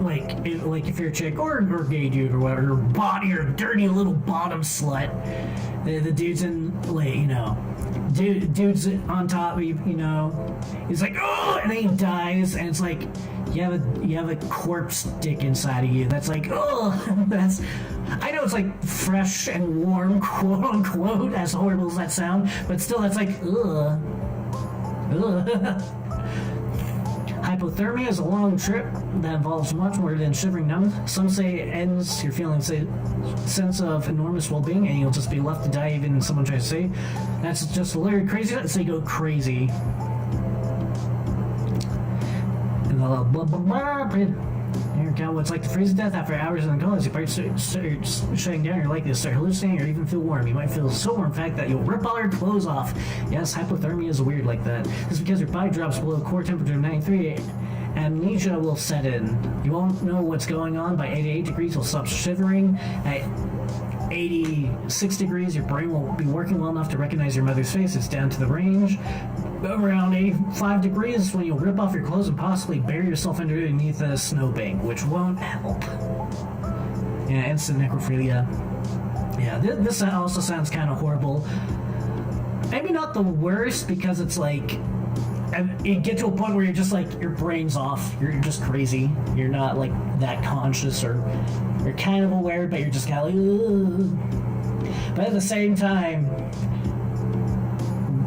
if you're a chick or gay dude or whatever, you're a dirty little bottom slut. The dude's in, like, you know, dude's on top of you, you know, he's like, oh, and then he dies, and it's like you have a corpse dick inside of you. That's like, oh, that's, I know it's like fresh and warm, quote unquote, as horrible as that sound, but still, that's like, ugh. Hypothermia is a long trip that involves much more than shivering numb. Some say it ends your feelings a sense of enormous well-being, and you'll just be left to die even someone tries to say that's just literally crazy. Let's say go crazy. And blah blah blah. Here we go. What's like the freeze of death after hours in the cold as your body starts shutting down. You're likely to start hallucinating or even feel warm. You might feel so warm, in fact, that you'll rip all your clothes off. Yes, hypothermia is weird like that. This is because your body drops below core temperature of 93. Amnesia will set in. You won't know what's going on. By 88 degrees, you'll stop shivering. At 86 degrees, your brain won't be working well enough to recognize your mother's face. It's down to the range. Around 85 degrees when you'll rip off your clothes and possibly bury yourself underneath a snowbank, which won't help. Yeah, instant necrophilia. Yeah, this also sounds kind of horrible. Maybe not the worst, because it's like you get to a point where you're just like, your brain's off, you're just crazy, you're not like that conscious, or you're kind of aware, but you're just kind of like, ugh. But at the same time,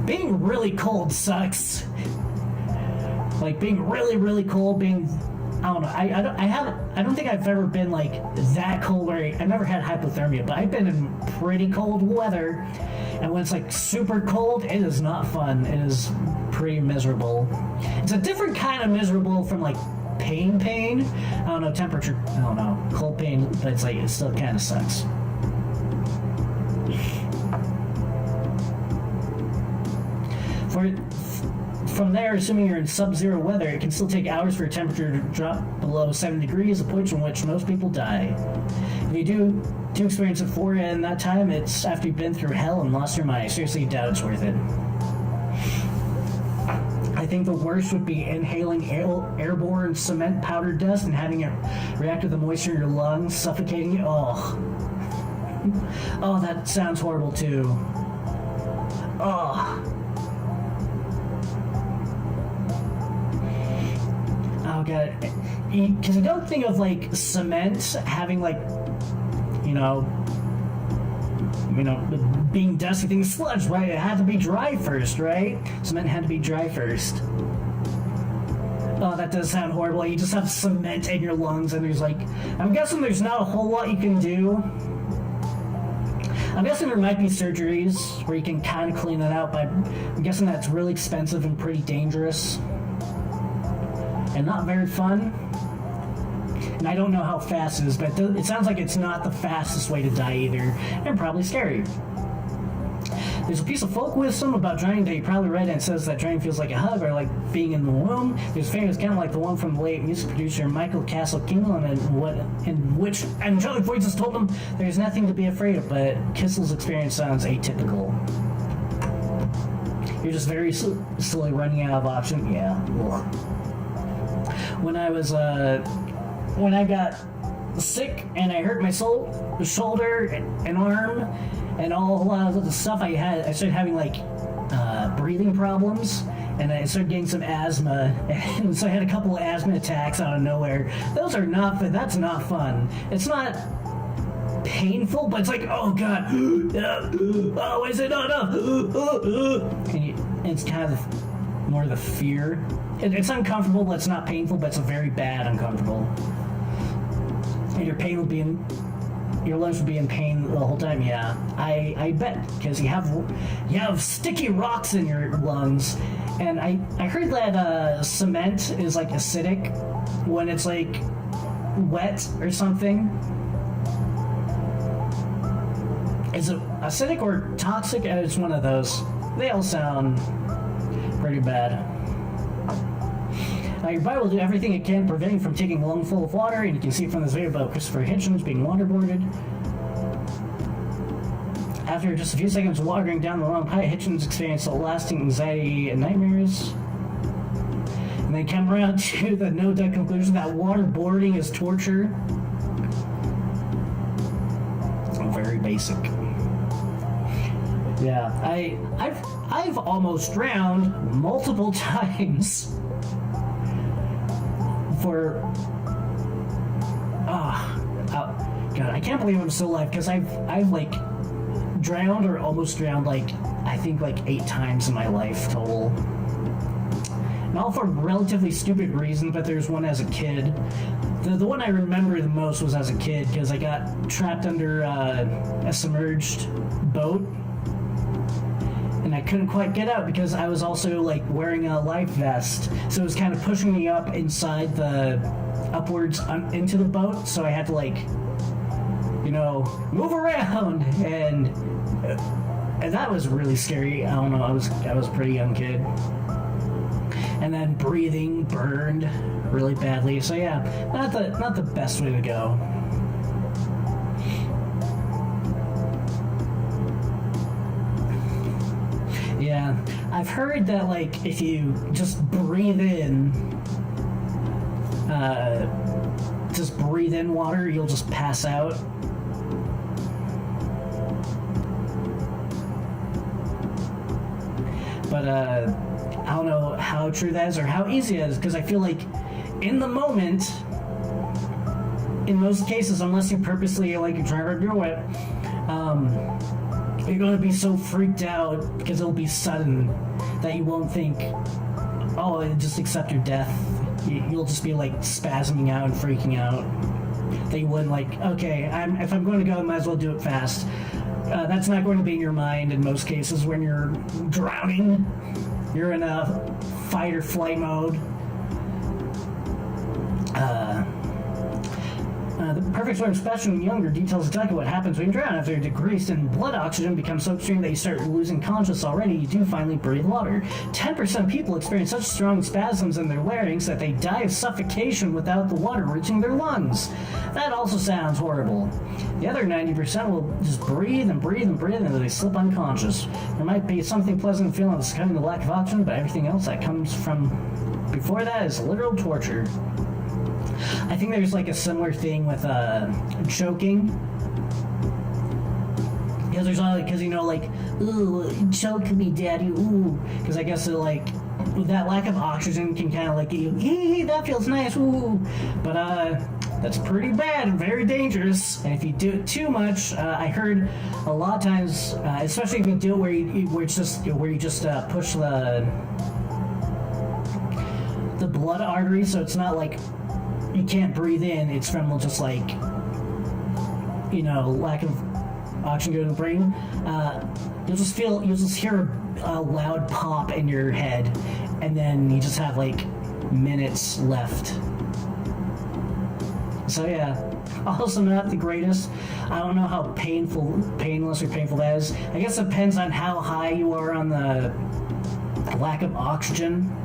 being really cold sucks. Like, being really, really cold, I don't know, I don't think I've ever been like that cold where I've never had hypothermia, but I've been in pretty cold weather, and when it's like super cold, it is not fun. It is pretty miserable. It's a different kind of miserable from like pain. I don't know, temperature, I don't know, cold pain, but it's like, it still kind of sucks. from there, assuming you're in sub-zero weather, it can still take hours for your temperature to drop below 7 degrees, a point from which most people die. If you do experience euphoria in that time, it's after you've been through hell and lost your mind. I seriously doubt it's worth it. I think the worst would be inhaling airborne cement powdered dust and having it react with the moisture in your lungs, suffocating you. Oh, that sounds horrible too. Oh, God. Because I don't think of like cement having like, being dusty things, sludge, right? It had to be dry first, right? Cement had to be dry first. Oh, that does sound horrible. You just have cement in your lungs, and there's like, I'm guessing there's not a whole lot you can do. I'm guessing there might be surgeries where you can kind of clean it out, but I'm guessing that's really expensive and pretty dangerous. And not very fun. And I don't know how fast it is, but it sounds like it's not the fastest way to die either, and probably scary. There's a piece of folk wisdom about drowning that you probably read, and it says that drowning feels like a hug or like being in the womb. There's a famous account like the one from the late music producer Michael Castle-Kinlan, in which angelic voices told him there's nothing to be afraid of, but Kissel's experience sounds atypical. You're just very slowly running out of options. Yeah. Ugh. When I got sick and I hurt my shoulder and arm and a lot of the stuff I started having like breathing problems, and I started getting some asthma, and so I had a couple of asthma attacks out of nowhere. Those are not fun. That's not fun. It's not painful, but it's like, oh God, oh, is it not enough? And it's kind of more the fear. It's uncomfortable, but it's not painful, but it's a very bad uncomfortable. And your lungs will be in pain the whole time. Yeah, I bet, because you have sticky rocks in your lungs, and I heard that cement is like acidic when it's like wet or something. Is it acidic or toxic? It's one of those. They all sound pretty bad. Your body will do everything it can to prevent you from taking a lungful of water, and you can see it from this video about Christopher Hitchens being waterboarded. After just a few seconds of watering down the wrong pipe, Hitchens experienced lasting anxiety and nightmares. And they come around to the no-doubt conclusion that waterboarding is torture. Very basic. Yeah, I've almost drowned multiple times. God, I can't believe I'm still alive, because I've like drowned or almost drowned I think 8 times in my life total. And all for relatively stupid reasons, but there's one as a kid. The one I remember the most was as a kid, because I got trapped under a submerged boat, and I couldn't quite get out because I was also wearing a life vest, so it was kind of pushing me up inside upwards into the boat, so I had to move around, and that was really scary. I don't know, I was a pretty young kid. And then breathing burned really badly, so yeah, not the best way to go. Yeah, I've heard that if you just breathe in water, you'll just pass out. But I don't know how true that is or how easy it is, because I feel like in the moment, in most cases, unless you purposely you're trying to do it, you're going to be so freaked out because it'll be sudden that you won't think, oh, just accept your death. You'll just be spasming out and freaking out. That you wouldn't okay, if I'm going to go, I might as well do it fast. That's not going to be in your mind in most cases. When you're drowning, you're in a fight or flight mode. The perfect storm, especially when younger, details exactly what happens when you drown. After you're decreased in blood oxygen becomes so extreme that you start losing consciousness already, you do finally breathe water. 10% of people experience such strong spasms in their larynx that they die of suffocation without the water reaching their lungs. That also sounds horrible. The other 90% will just breathe and breathe and breathe until they slip unconscious. There might be something pleasant feeling of succumbing to lack of oxygen, but everything else that comes from before that is literal torture. I think there's like a similar thing with choking. Because there's all because like, ooh, choke me, daddy, ooh. Because I guess like that lack of oxygen can kind of like hey, that feels nice, ooh. But that's pretty bad and very dangerous. And if you do it too much, I heard a lot of times, especially if you do it where you just push the blood artery, so it's not like you can't breathe in. It's from just like lack of oxygen going to the brain. You'll just hear a loud pop in your head, and then you just have like minutes left. So yeah, also not the greatest. I don't know how painless or painful that is. I guess it depends on how high you are on the lack of oxygen.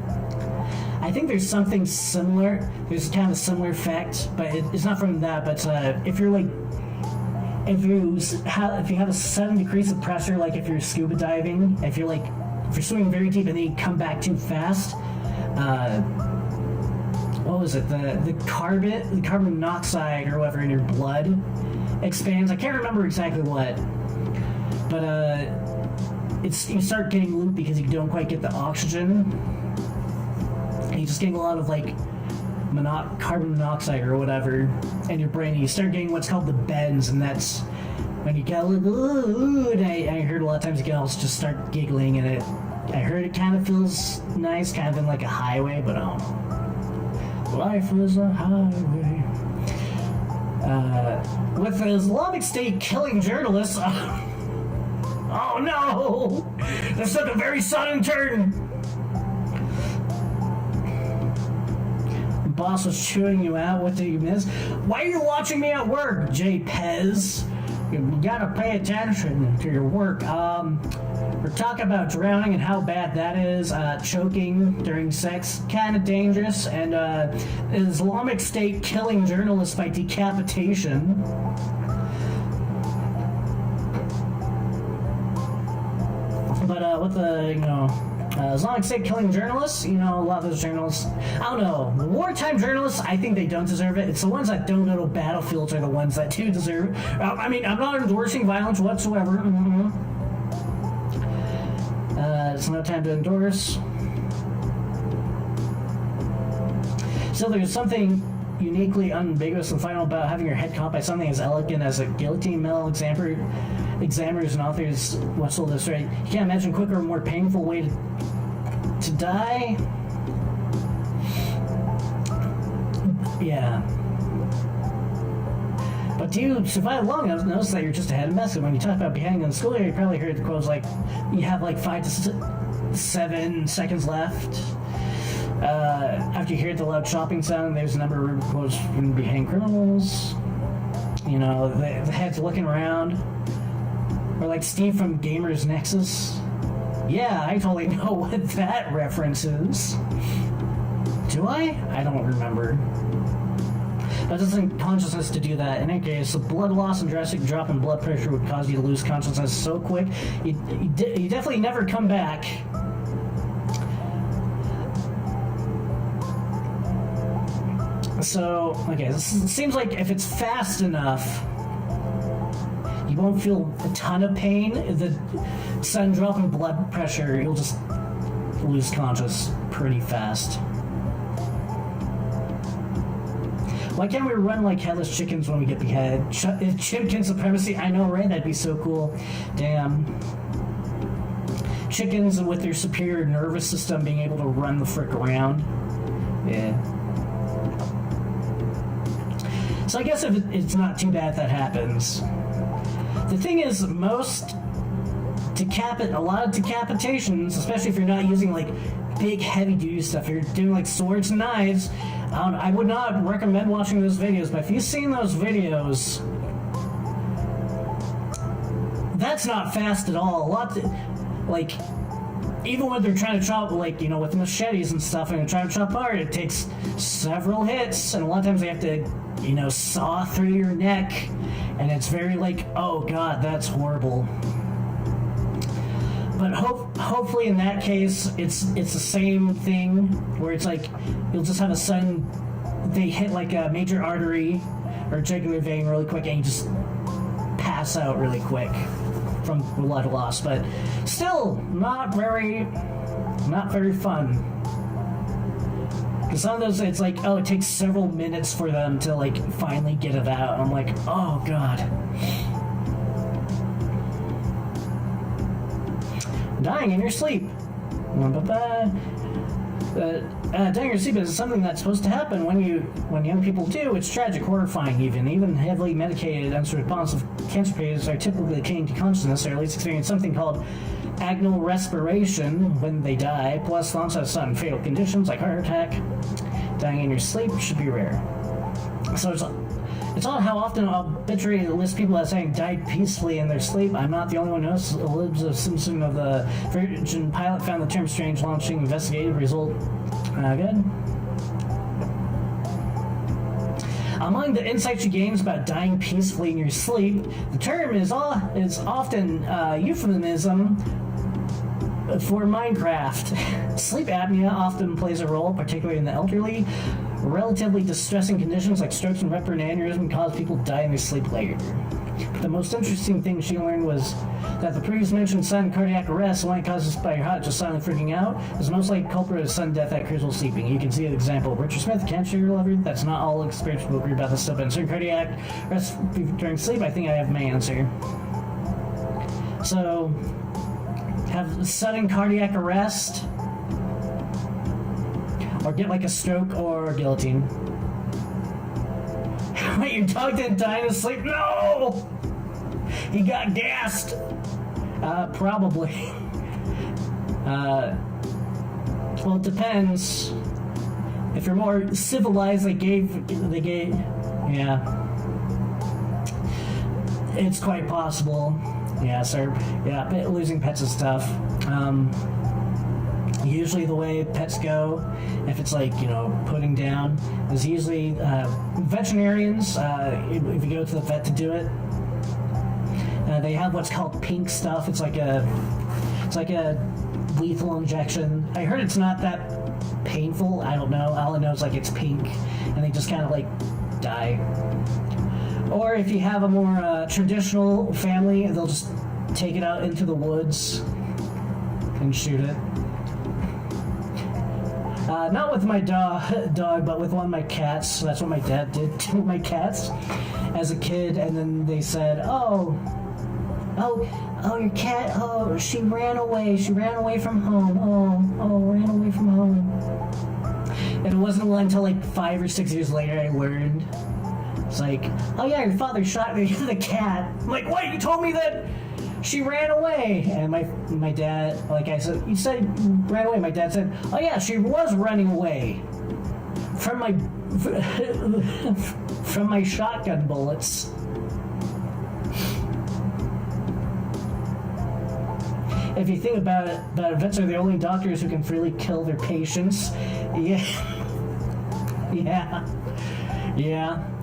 I think there's something similar. There's kind of a similar effect, but it's not from that. But if you have a sudden decrease of pressure, like if you're scuba diving, if you're swimming very deep and then you come back too fast, what was it? The carbon monoxide or whatever in your blood expands. I can't remember exactly what, but you start getting loopy because you don't quite get the oxygen. And you just getting a lot of like carbon monoxide or whatever in your brain. And you start getting what's called the bends, and that's when you get like, ooh, and I heard a lot of times you can also just start giggling, and I heard it kind of feels nice, kind of in like a highway, but life is a highway. With the Islamic State killing journalists. Oh no! This took a very sudden turn. Boss was chewing you out. What did you miss? Why are you watching me at work, J. Pez? You gotta pay attention to your work. We're talking about drowning and how bad that is. Choking during sex, kind of dangerous. And Islamic State killing journalists by decapitation. But with the, Islamic State killing journalists, a lot of those journalists, I don't know, wartime journalists, I think they don't deserve it. It's the ones that don't go to battlefields are the ones that do deserve it. I mean, I'm not endorsing violence whatsoever. It's no time to endorse. So there's something uniquely unambiguous and final about having your head caught by something as elegant as a guillotine. Male examiners and authors what's all this, right? You can't imagine a quicker or more painful way to die. Yeah. But do you survive long enough to notice that you're just ahead of mess? When you talk about beheading in the school year, you probably heard the quotes like, you have like 5 to 7 seconds left. After you hear the loud chopping sound, there's a number of quotes from beheading criminals. The head's looking around. Or like Steve from Gamers Nexus. Yeah, I totally know what that reference is. Do I? I don't remember. But it doesn't consciousness to do that. In any case, the blood loss and drastic drop in blood pressure would cause you to lose consciousness so quick, you definitely never come back. So, okay, it seems like if it's fast enough, you won't feel a ton of pain. The sudden drop in blood pressure, you'll just lose conscious pretty fast. Why can't we run like headless chickens when we get beheaded? Chicken supremacy, I know, right? That'd be so cool. Damn. Chickens with their superior nervous system being able to run the frick around. Yeah. So I guess if it's not too bad if that happens. The thing is, most a lot of decapitations, especially if you're not using like big heavy duty stuff. You're doing like swords and knives. I would not recommend watching those videos, but if you've seen those videos, that's not fast at all. Like, even when they're trying to chop, like, you know, with machetes and stuff, and they're trying to chop apart, it takes several hits, and a lot of times they have to, you know, saw through your neck, and it's very like, oh god, that's horrible. But hopefully in that case, it's the same thing, where it's like, you'll just have a sudden, they hit like a major artery or jugular vein really quick, and you just pass out really quick from blood loss. But still, not very fun. Because some of those, it's like, oh, it takes several minutes for them to like finally get it out. I'm like, oh god. Dying in your sleep. Dying in your sleep is something that's supposed to happen when young people do. It's tragic, horrifying even heavily medicated, unresponsive cancer patients are typically clinging to consciousness, or at least experience something called agonal respiration when they die, plus the onset of sudden fatal conditions like heart attack. Dying in your sleep should be rare. So it's odd how often obituary lists people as saying died peacefully in their sleep. I'm not the only one who knows. Elizabeth Simpson of the Virgin Pilot found the term strange, launching investigative result. Good. Among the insights you gain about dying peacefully in your sleep, the term is often euphemism for Minecraft. Sleep apnea often plays a role, particularly in the elderly. Relatively distressing conditions like strokes and ruptured aneurysm cause people to die in their sleep later. The most interesting thing she learned was that the previously mentioned sudden cardiac arrest, one caused by your heart just silently freaking out, is most likely culprit of sudden death at crucial sleeping. You can see an example of Richard Smith, cancer lover. That's not all experienced will agree about this stuff, but in certain cardiac arrest during sleep, I think I have my answer. So, have sudden cardiac arrest, or get like a stroke or guillotine. Wait, your dog didn't die in his sleep? No! He got gassed! Probably. Well, it depends. If you're more civilized, they gave, yeah. It's quite possible. Yeah, sir. Yeah, losing pets is tough. Usually the way pets go, if it's like, you know, putting down, is usually veterinarians, if you go to the vet to do it, they have what's called pink stuff. It's like a lethal injection. I heard it's not that painful. I don't know. All I know is like it's pink, and they just kind of like die. Or if you have a more traditional family, they'll just take it out into the woods and shoot it. Not with my dog, but with one of my cats. That's what my dad did to my cats as a kid. And then they said, oh, your cat, oh, she ran away from home. Ran away from home. And it wasn't until like 5 or 6 years later I learned. It's like, oh yeah, your father shot the cat. I'm like, what? You told me that she ran away. And my dad, like I said, you said ran away. My dad said, oh yeah, she was running away from my shotgun bullets. If you think about it, vets are the only doctors who can freely kill their patients. Yeah.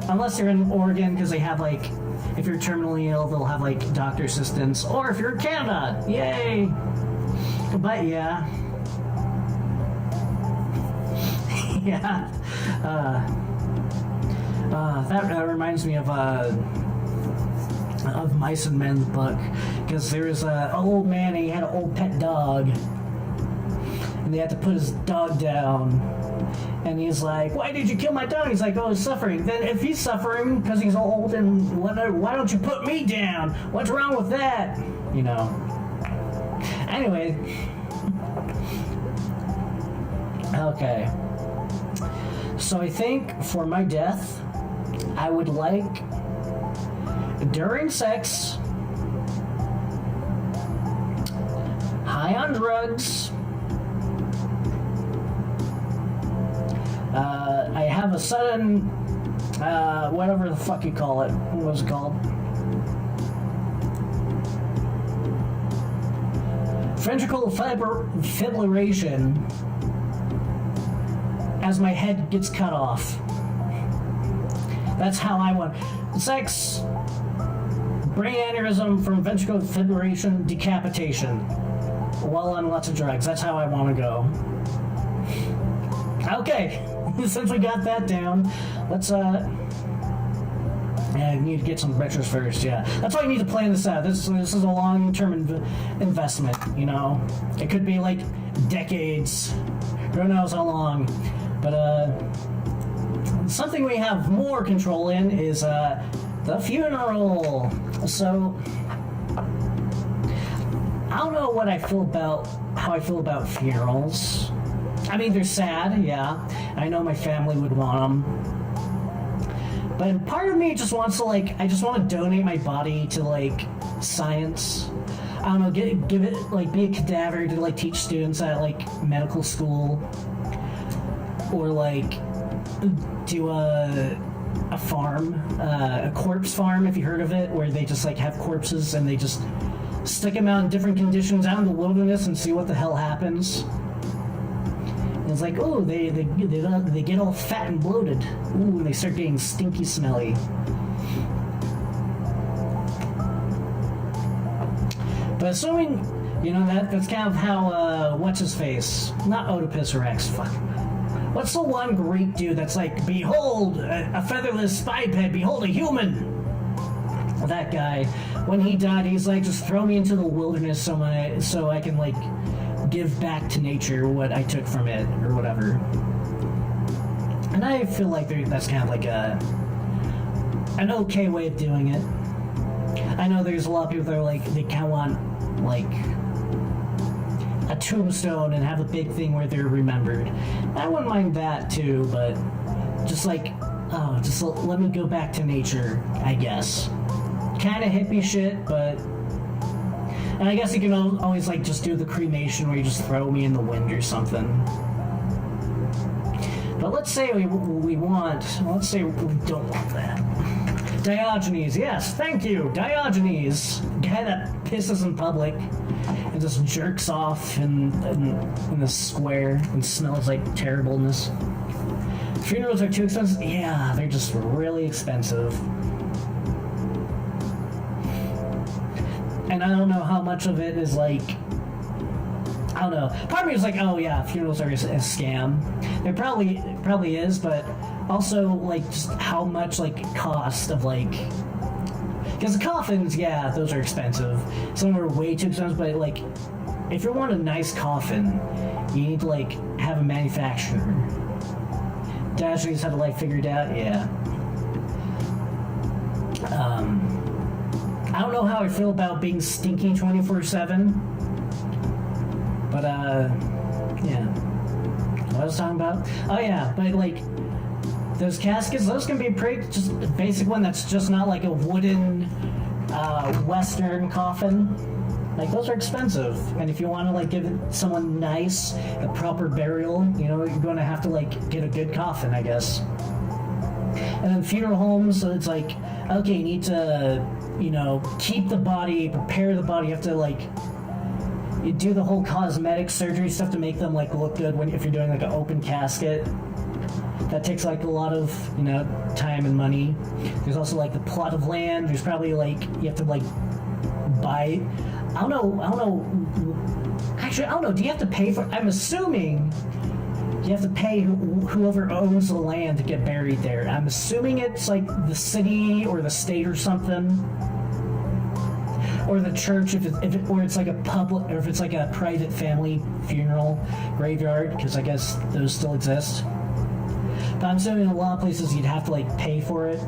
Unless they're in Oregon, because they have like, if you're terminally ill, they'll have like doctor assistants. Or if you're in Canada, yay! But yeah. That reminds me of Mice and Men book, because there was an old man and he had an old pet dog, and they had to put his dog down. And he's like, why did you kill my dog? He's like, oh, he's suffering. Then if he's suffering because he's old, and why don't you put me down? What's wrong with that? You know. Anyway. Okay. So I think for my death, I would like, during sex, high on drugs. I have a sudden, whatever the fuck you call it. What was it called? Ventricular fibrillation as my head gets cut off. That's how I want. Sex, brain aneurysm from ventricular fibrillation, decapitation while on lots of drugs. That's how I want to go. Okay, since we got that down, let's yeah, I need to get some retros first. Yeah, that's why you need to plan this out. This is a long-term investment. You know, it could be like decades. Who knows how long? But something we have more control in is the funeral. So I don't know what I feel about how I feel about funerals. I mean, they're sad, yeah. I know my family would want them. But part of me just wants to, like, I just want to donate my body to, like, science. I don't know, give it, like, be a cadaver to, like, teach students at, like, medical school. Or, like, do a farm, a corpse farm, if you heard of it, where they just, like, have corpses and they just stick them out in different conditions out in the wilderness and see what the hell happens. It's like, oh, they get all fat and bloated. Ooh, and they start getting stinky smelly. But assuming, you know, that's kind of how, what's his face? Not Oedipus Rex, fuck. What's the one Greek dude that's like, behold, a featherless biped, behold, a human? That guy, when he died, he's like, just throw me into the wilderness so I can, like, give back to nature what I took from it, or whatever. And I feel like that's kind of like an okay way of doing it. I know there's a lot of people that are like, they kind of want, like, a tombstone and have a big thing where they're remembered. I wouldn't mind that too, but just like, oh, just let me go back to nature, I guess. Kind of hippie shit, but... And I guess you can always, like, just do the cremation where you just throw me in the wind or something. But let's say we let's say we don't want that. Diogenes, yes, thank you, Diogenes. Guy that pisses in public and just jerks off in the square and smells like terribleness. Funerals are too expensive? Yeah, they're just really expensive. And I don't know how much of it is like, I don't know. Part of me is like, oh yeah, funerals are a scam. It probably is, but also like just how much like cost of like, because the coffins, yeah, those are expensive. Some are way too expensive, but like, if you want a nice coffin, you need to like have a manufacturer. Diogenes had a life figured out, yeah. I don't know how I feel about being stinky 24/7, but yeah. What I was talking about? Oh yeah, but like those caskets, those can be pretty just a basic one that's just not like a wooden Western coffin. Like those are expensive, and if you want to like give someone nice a proper burial, you know, you're going to have to like get a good coffin, I guess. And then funeral homes, so it's like, okay, you need to, you know, keep the body, prepare the body. You have to like, you do the whole cosmetic surgery stuff to make them like look good if you're doing like an open casket. That takes like a lot of, you know, time and money. There's also like the plot of land. There's probably like, you have to like buy, I don't know. Actually, I don't know. Do you have to pay for, I'm assuming you have to pay whoever owns the land to get buried there. I'm assuming it's like the city or the state or something, or the church or it's like a public, or if it's like a private family funeral graveyard, because I guess those still exist. But I'm assuming in a lot of places you'd have to like pay for it.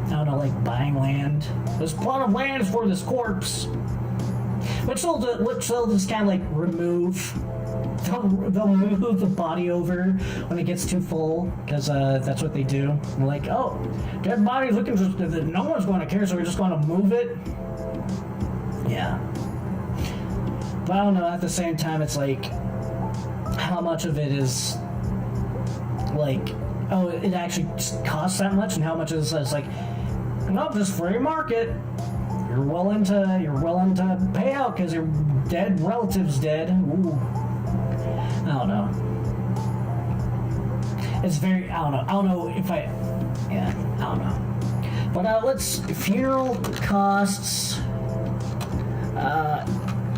I don't know, like buying land. This plot of land is for this corpse, which they'll just kind of like remove. They'll move the body over when it gets too full, because that's what they do. And they're like, oh, dead body's looking for, no one's going to care, so we're just going to move it. Yeah. But I don't know, at the same time, it's like, how much of it is, like, oh, it actually just costs that much, and how much is it's like, nope, this free market. You're willing to pay out because your dead relative's dead. Ooh. I don't know. It's very, I don't know if I don't know. But let's, funeral costs,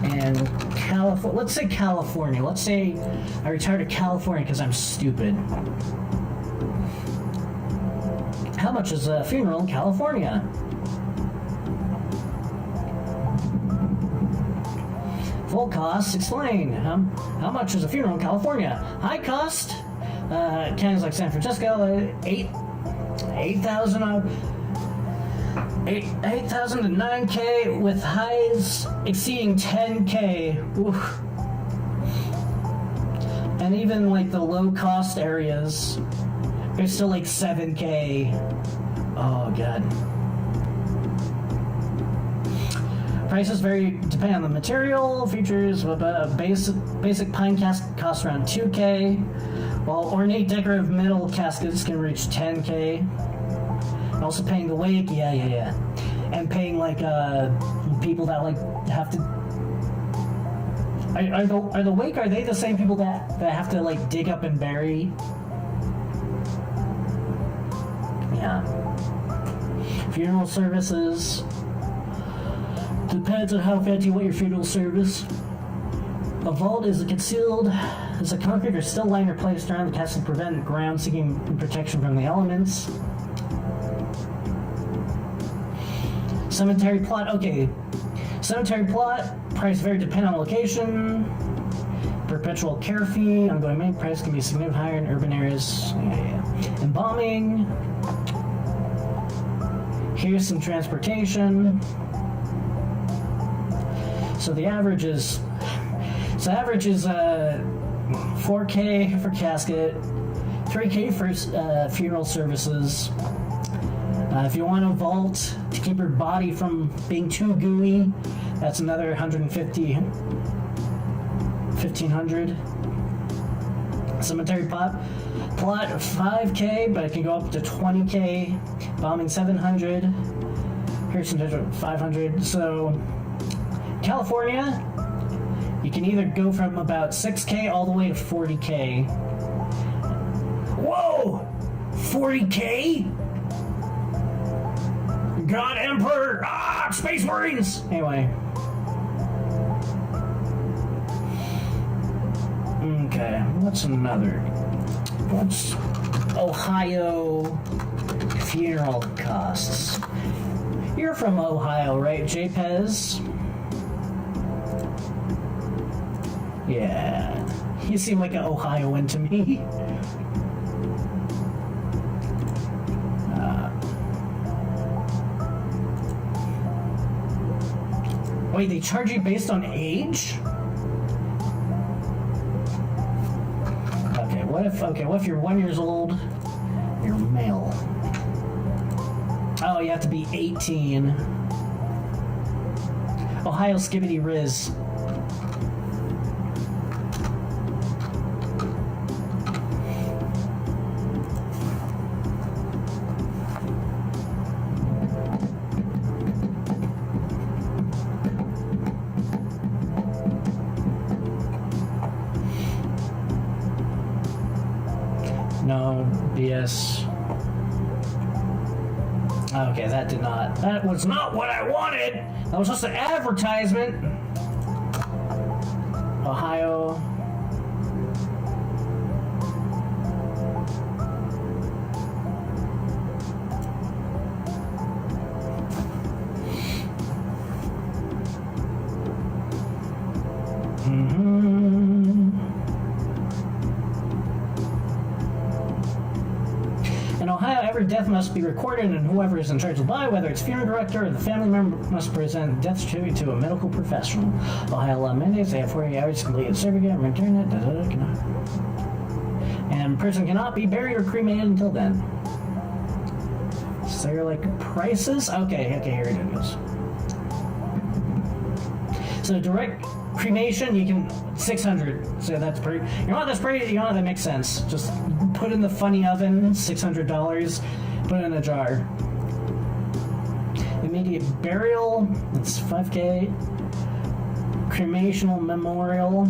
and California, let's say California. Let's say I retired to California because I'm stupid. How much is a funeral in California? Full costs, explain. How much is a funeral in California? High cost, counties like San Francisco, 8,000 to 9K, with highs exceeding 10K. Oof. And even like the low cost areas, they're still like 7K. Oh god. Prices vary depending on the material, features, but a basic pine casket costs around 2K, while ornate decorative metal caskets can reach 10K. Also paying the wake, yeah. And paying like people that like have to. Are the wake? Are they the same people that have to like dig up and bury? Yeah. Funeral services. Depends on how fancy you want your funeral service. A vault is concealed as a concrete or still liner placed around the casket to prevent ground seeking protection from the elements. Cemetery plot, okay. Cemetery plot, price vary depending on location. Perpetual care fee, ongoing main price can be significantly higher in urban areas. Yeah. Embalming. Here's some transportation. So the average is 4K for casket, 3K for funeral services. If you want a vault to keep your body from being too gooey, that's another 1,500. Cemetery plot 5K, but it can go up to 20K. Bombing 700. Here's some 500. So California, you can either go from about 6K all the way to 40K. Whoa! 40K? God Emperor! Space Marines! Anyway. Okay, what's Ohio funeral costs? You're from Ohio, right, JPez? Yeah, you seem like an Ohioan to me. Wait, they charge you based on age? What if you're 1 year old, you're male? Oh, you have to be 18. Ohio Skibbity Riz. No, BS. Okay, that was not what I wanted! That was just an advertisement! Ohio. In Ohio, every death must be recorded, and whoever is in charge of the body, whether it's funeral director or the family member, must present a death certificate to a medical professional. Ohio law mandates they have 48 hours to complete the certificate and return it. And person cannot be buried or cremated until then. So they're like prices? Okay, here it goes. So cremation, you can 600. So that's pretty. You know what? That's pretty. You know what? That makes sense. Just put in the funny oven, $600. Put it in a jar. Immediate burial. That's 5K. Cremational memorial.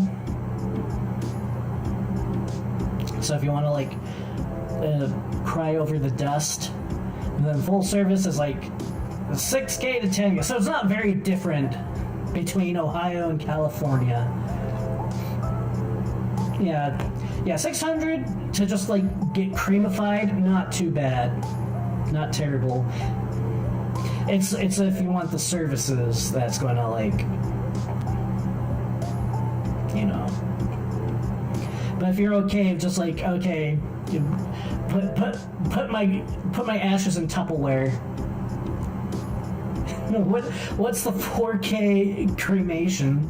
So if you want to like cry over the dust, and then full service is like 6K to 10K. So it's not very different between Ohio and California. Yeah, 600 to just like get cremified, not too bad, not terrible. It's if you want the services that's going to like, you know. But if you're okay, just like okay, put my ashes in Tupperware. What's the 4K cremation?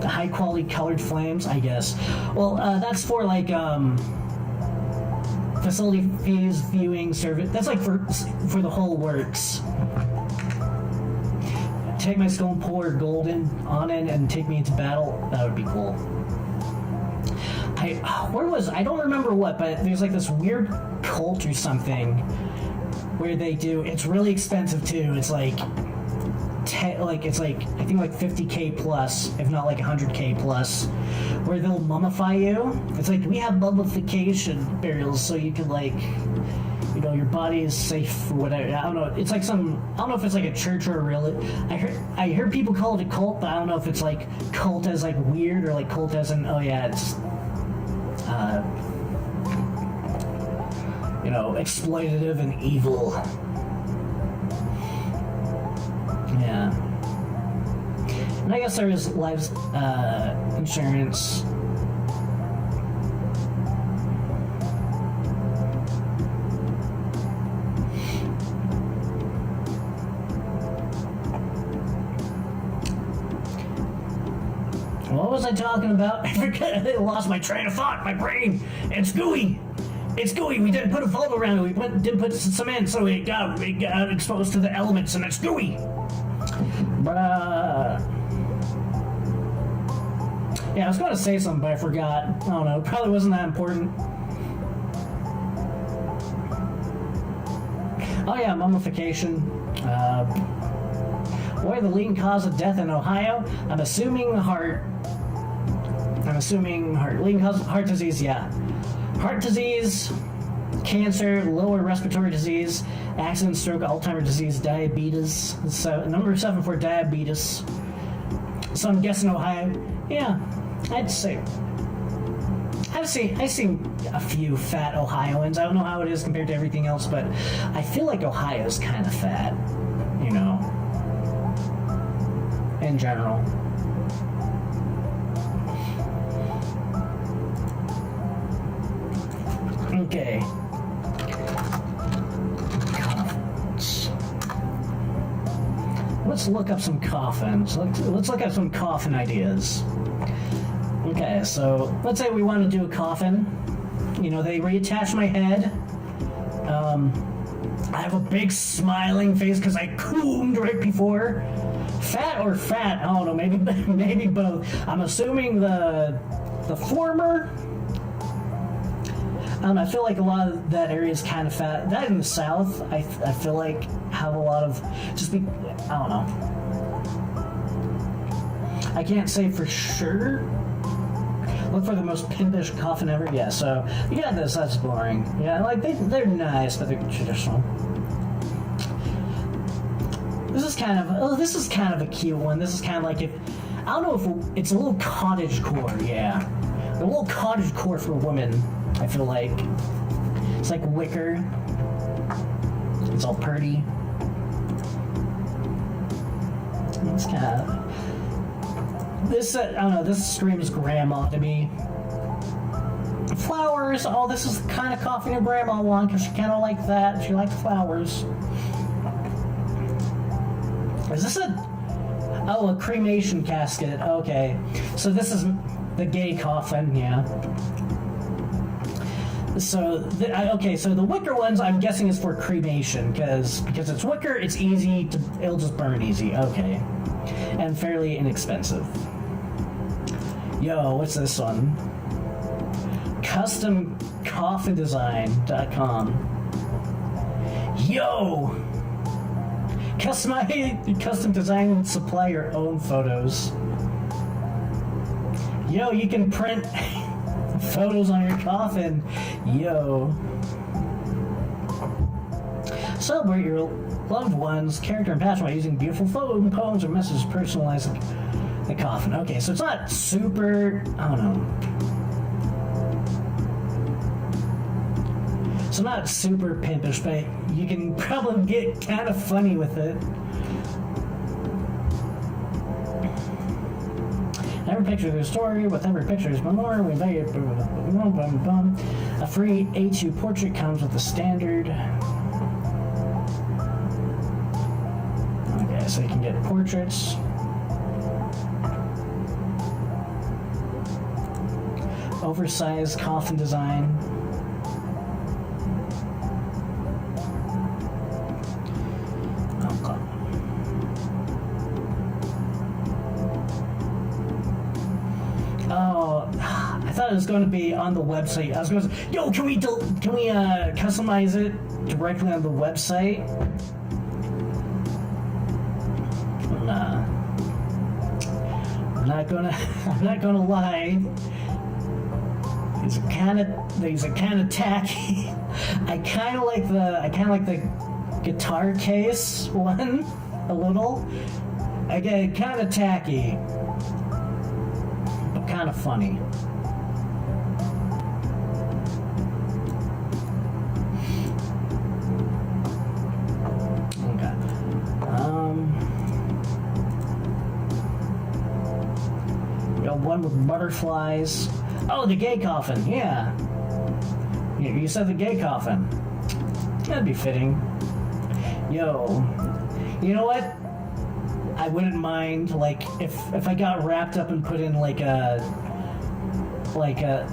High quality colored flames, I guess. Well, that's for like facility fees, viewing, service. That's like for the whole works. Take my skull and pour gold on it and take me into battle. That would be cool. I don't remember what, but there's like this weird cult or something where they do. It's really expensive too. It's like it's like I think like 50K plus, if not like 100K plus, where they'll mummify you. It's like we have mummification burials, so you can like, you know, your body is safe or whatever. I don't know. It's like I don't know if it's like a church or a religion. I hear people call it a cult, but I don't know if it's like cult as like weird or like cult as in, oh yeah, it's you know, exploitative and evil. Yeah. And I guess there is life insurance. What was I talking about? I forgot. I lost my train of thought. My brain. It's gooey. It's gooey. We didn't put a foam around it. We didn't put cement, so it got exposed to the elements, and it's gooey. But yeah, I was going to say something, but I forgot. I don't know. It probably wasn't that important. Oh yeah, mummification. What are the leading cause of death in Ohio? I'm assuming heart. Leading cause of heart disease, yeah. Heart disease, cancer, lower respiratory disease, accident, stroke, Alzheimer's disease, diabetes. So number 7 for diabetes. So I'm guessing Ohio. Yeah, I'd say. I've seen a few fat Ohioans. I don't know how it is compared to everything else, but I feel like Ohio's kind of fat, you know, in general. Okay. Coffins. Let's look up some coffins. Let's look up some coffin ideas. Okay, so let's say we want to do a coffin. You know, they reattach my head. I have a big smiling face because I coomed right before. Fat or fat? I don't know. Maybe both. I'm assuming the former. I feel like a lot of that area is kind of fat. That in the South, I feel like have a lot of I don't know. I can't say for sure. Look for the most pimpish coffin ever. Yeah, so you got this. That's boring. Yeah, like they're nice, but they're traditional. This is kind of a cute one. This is kind of like I don't know if it's a little cottagecore. Yeah, a little cottagecore for women. I feel like it's like wicker. It's all pretty. It's kind of this. I don't know. This screams grandma to me. Flowers. Oh, this is the kind of coffin your grandma wants because she kind of like that. She likes flowers. Is this a cremation casket? Okay, so this is the gay coffin. Yeah. So so the wicker ones I'm guessing is for cremation because it's wicker, it's easy it'll just burn easy. Okay, and fairly inexpensive. Yo, what's this one? CustomCoffinDesign.com. Yo! Custom design and supply your own photos. Yo, you can print photos on your coffin. Yo. Celebrate your loved one's character and passion by using beautiful photos, poems, or messages personalized the coffin. Okay, so it's not super, I don't know. So not super pimpish, but you can probably get kind of funny with it. Every picture is a story, with every picture is more. We invite you. A free A2 portrait comes with the standard. Okay, so you can get portraits. Oversized coffin design. Oh, I thought it was going to be on the website. I was going to say, yo, can we customize it directly on the website? Nah. I'm not gonna lie. These are kind of tacky. I kind of like the guitar case one a little. Again, kind of tacky, but kind of funny. Okay. We got one with butterflies. Oh, the gay coffin. Yeah. You said the gay coffin. That'd be fitting. Yo, you know what? I wouldn't mind, like, if I got wrapped up and put in like a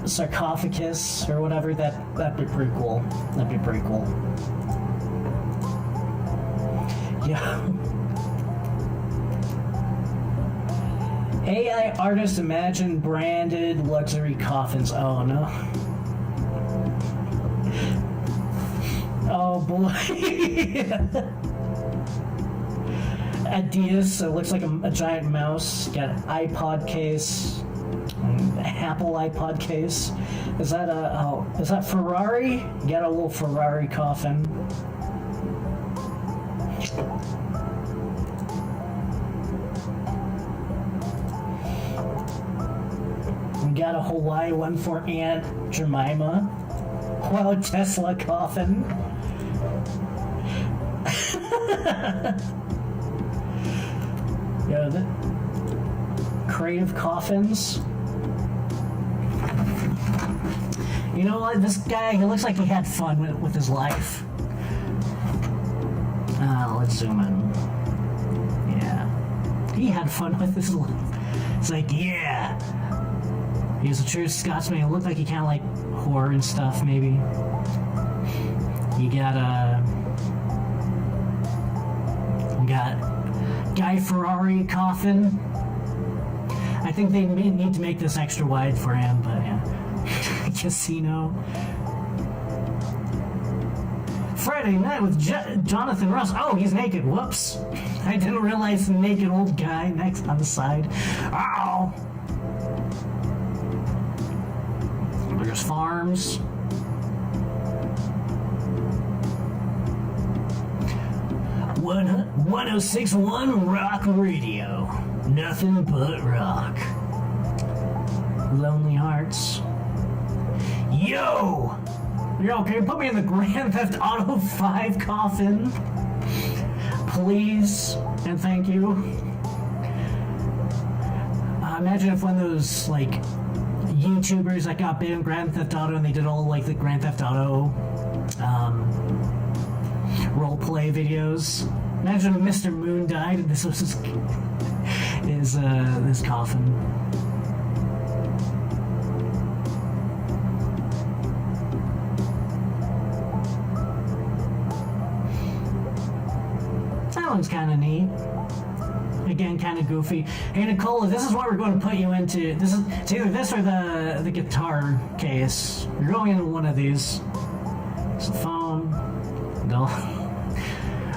sarcophagus or whatever. That'd be pretty cool. That'd be pretty cool. Yeah. AI artists imagine branded luxury coffins. Oh no. Oh boy. Adidas, it looks like a giant mouse. Got an iPod case. Apple iPod case. Is that Ferrari? Got a little Ferrari coffin. We got a Hawaii one for Aunt Jemima. Wow, Tesla coffin. Yeah, the creative coffins. You know what? This guy, he looks like he had fun with his life. Let's zoom in. Yeah. He had fun with his life. It's like, yeah. He was a true Scotsman. It looked like he kind of like horror and stuff, maybe. You got Guy Ferrari coffin. I think they need to make this extra wide for him, but yeah. Casino. Friday night with Jonathan Ross. Oh, he's naked. Whoops. I didn't realize the naked old guy next on the side. Ow. There's farms. One 1061 Rock Radio. Nothing but rock. Lonely Hearts. Yo! Can you put me in the Grand Theft Auto 5 coffin? Please and thank you. Imagine if one of those, like, YouTubers that got big in Grand Theft Auto and they did all, like, the Grand Theft Auto roleplay videos. Imagine if Mr. Moon died and this was his coffin. That one's kind of neat. again, kind of goofy. Hey, Nicola, this is what we're going to put you into. This is it's either this or the guitar case. You're going into one of these. It's the phone. No.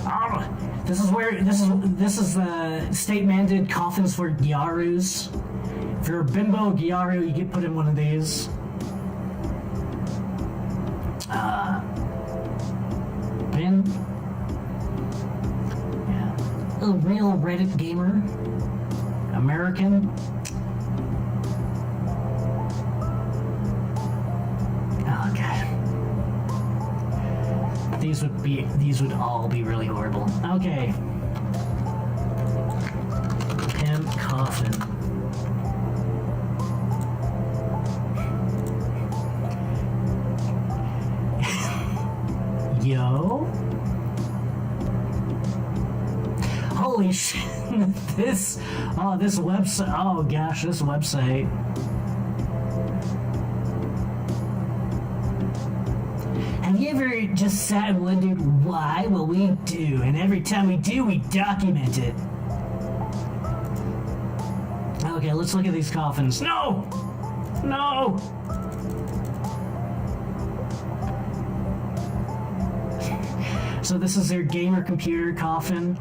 Oh, this is the state mandated coffins for gyarus. If you're a bimbo gyaru, you get put in one of these. Pin. Yeah. A real Reddit gamer. American. Okay. These would all be really horrible. Okay. Pimp coffin. Yo. Holy shit. This website. Oh gosh, this website. Have you ever just sat and wondered why? Well, we do. And every time we do, we document it. Okay, let's look at these coffins. No! No! So this is their gamer computer coffin.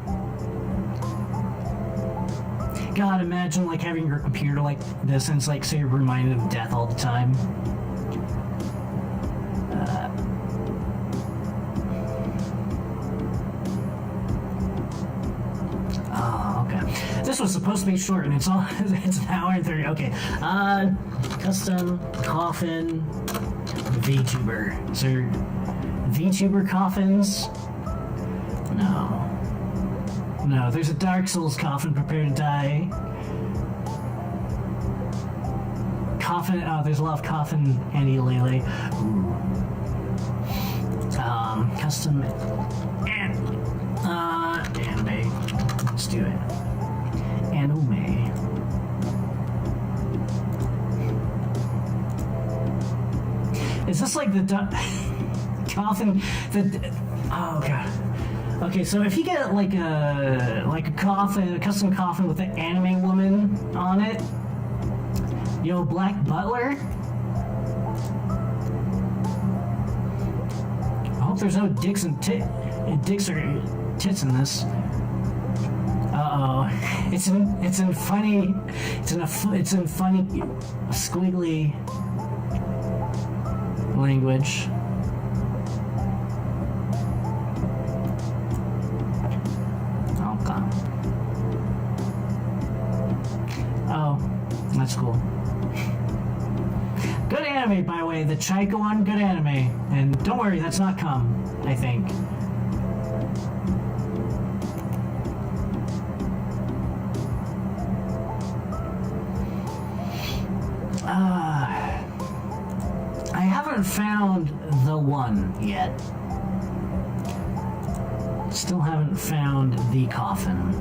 God, imagine like having your computer like this and it's like so you're reminded of death all the time. Okay. This was supposed to be short and it's an hour and 30. Okay. Custom coffin VTuber. So VTuber coffins? No, there's a Dark Souls coffin, prepare to die. Coffin, oh, there's a lot of coffin anti-lele. Custom anime. Let's do it. Anime. Is this like the coffin? Oh god. Okay, so if you get like a coffin, a custom coffin with an anime woman on it, yo, Black Butler. I hope there's no dicks or tits in this. Uh oh, it's in funny squiggly language. That's cool. Good anime, by the way. The Chaiko one, good anime. And don't worry, that's not cum, I think. I haven't found the one yet. Still haven't found the coffin.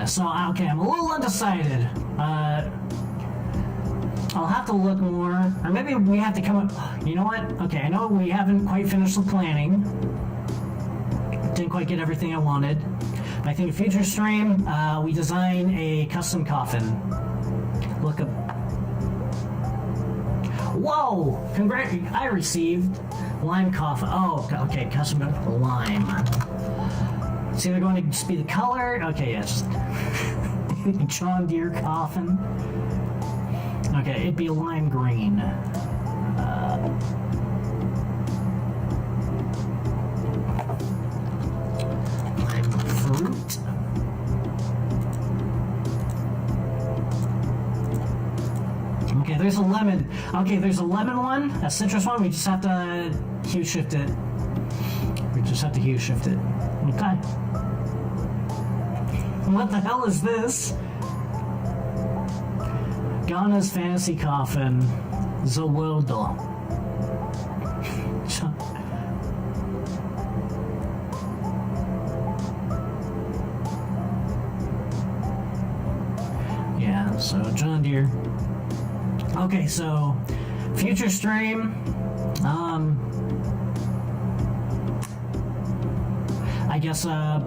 So, okay, I'm a little undecided. I'll have to look more, or maybe we have to come up. You know what? Okay, I know we haven't quite finished the planning. Didn't quite get everything I wanted. But I think a future stream, we design a custom coffin. Look up. Whoa! I received lime coffin. Oh, okay, custom lime. It's either going to just be the color. Okay, yeah, just John Deere coffin. Okay, it'd be a lime green. Lime fruit. Okay, there's a lemon. Okay, there's a lemon one, a citrus one. We just have to hue shift it. Okay. What the hell is this? Ghana's fantasy coffin. Zawildo. Yeah, so John Deere. Okay, so future stream. I guess I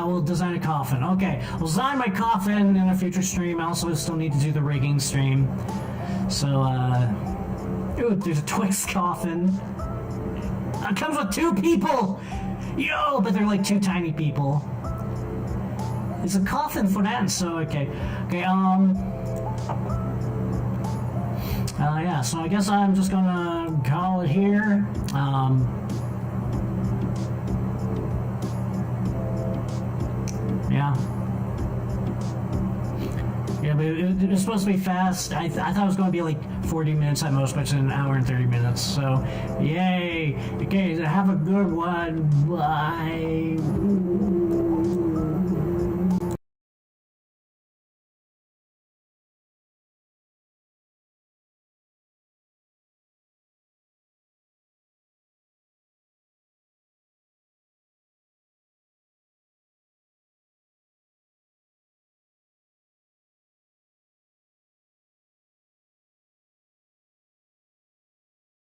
will design a coffin. Okay, I'll design my coffin in a future stream. I also still need to do the rigging stream. So, ooh, there's a Twix coffin. It comes with 2 people! Yo, but they're like 2 tiny people. It's a coffin for that, so okay. Okay, yeah, so I guess I'm just gonna call it here. Yeah. Yeah, but it was supposed to be fast. I thought it was going to be like 40 minutes at most, but it's an hour and 30 minutes. So, yay. Okay, have a good one. Bye.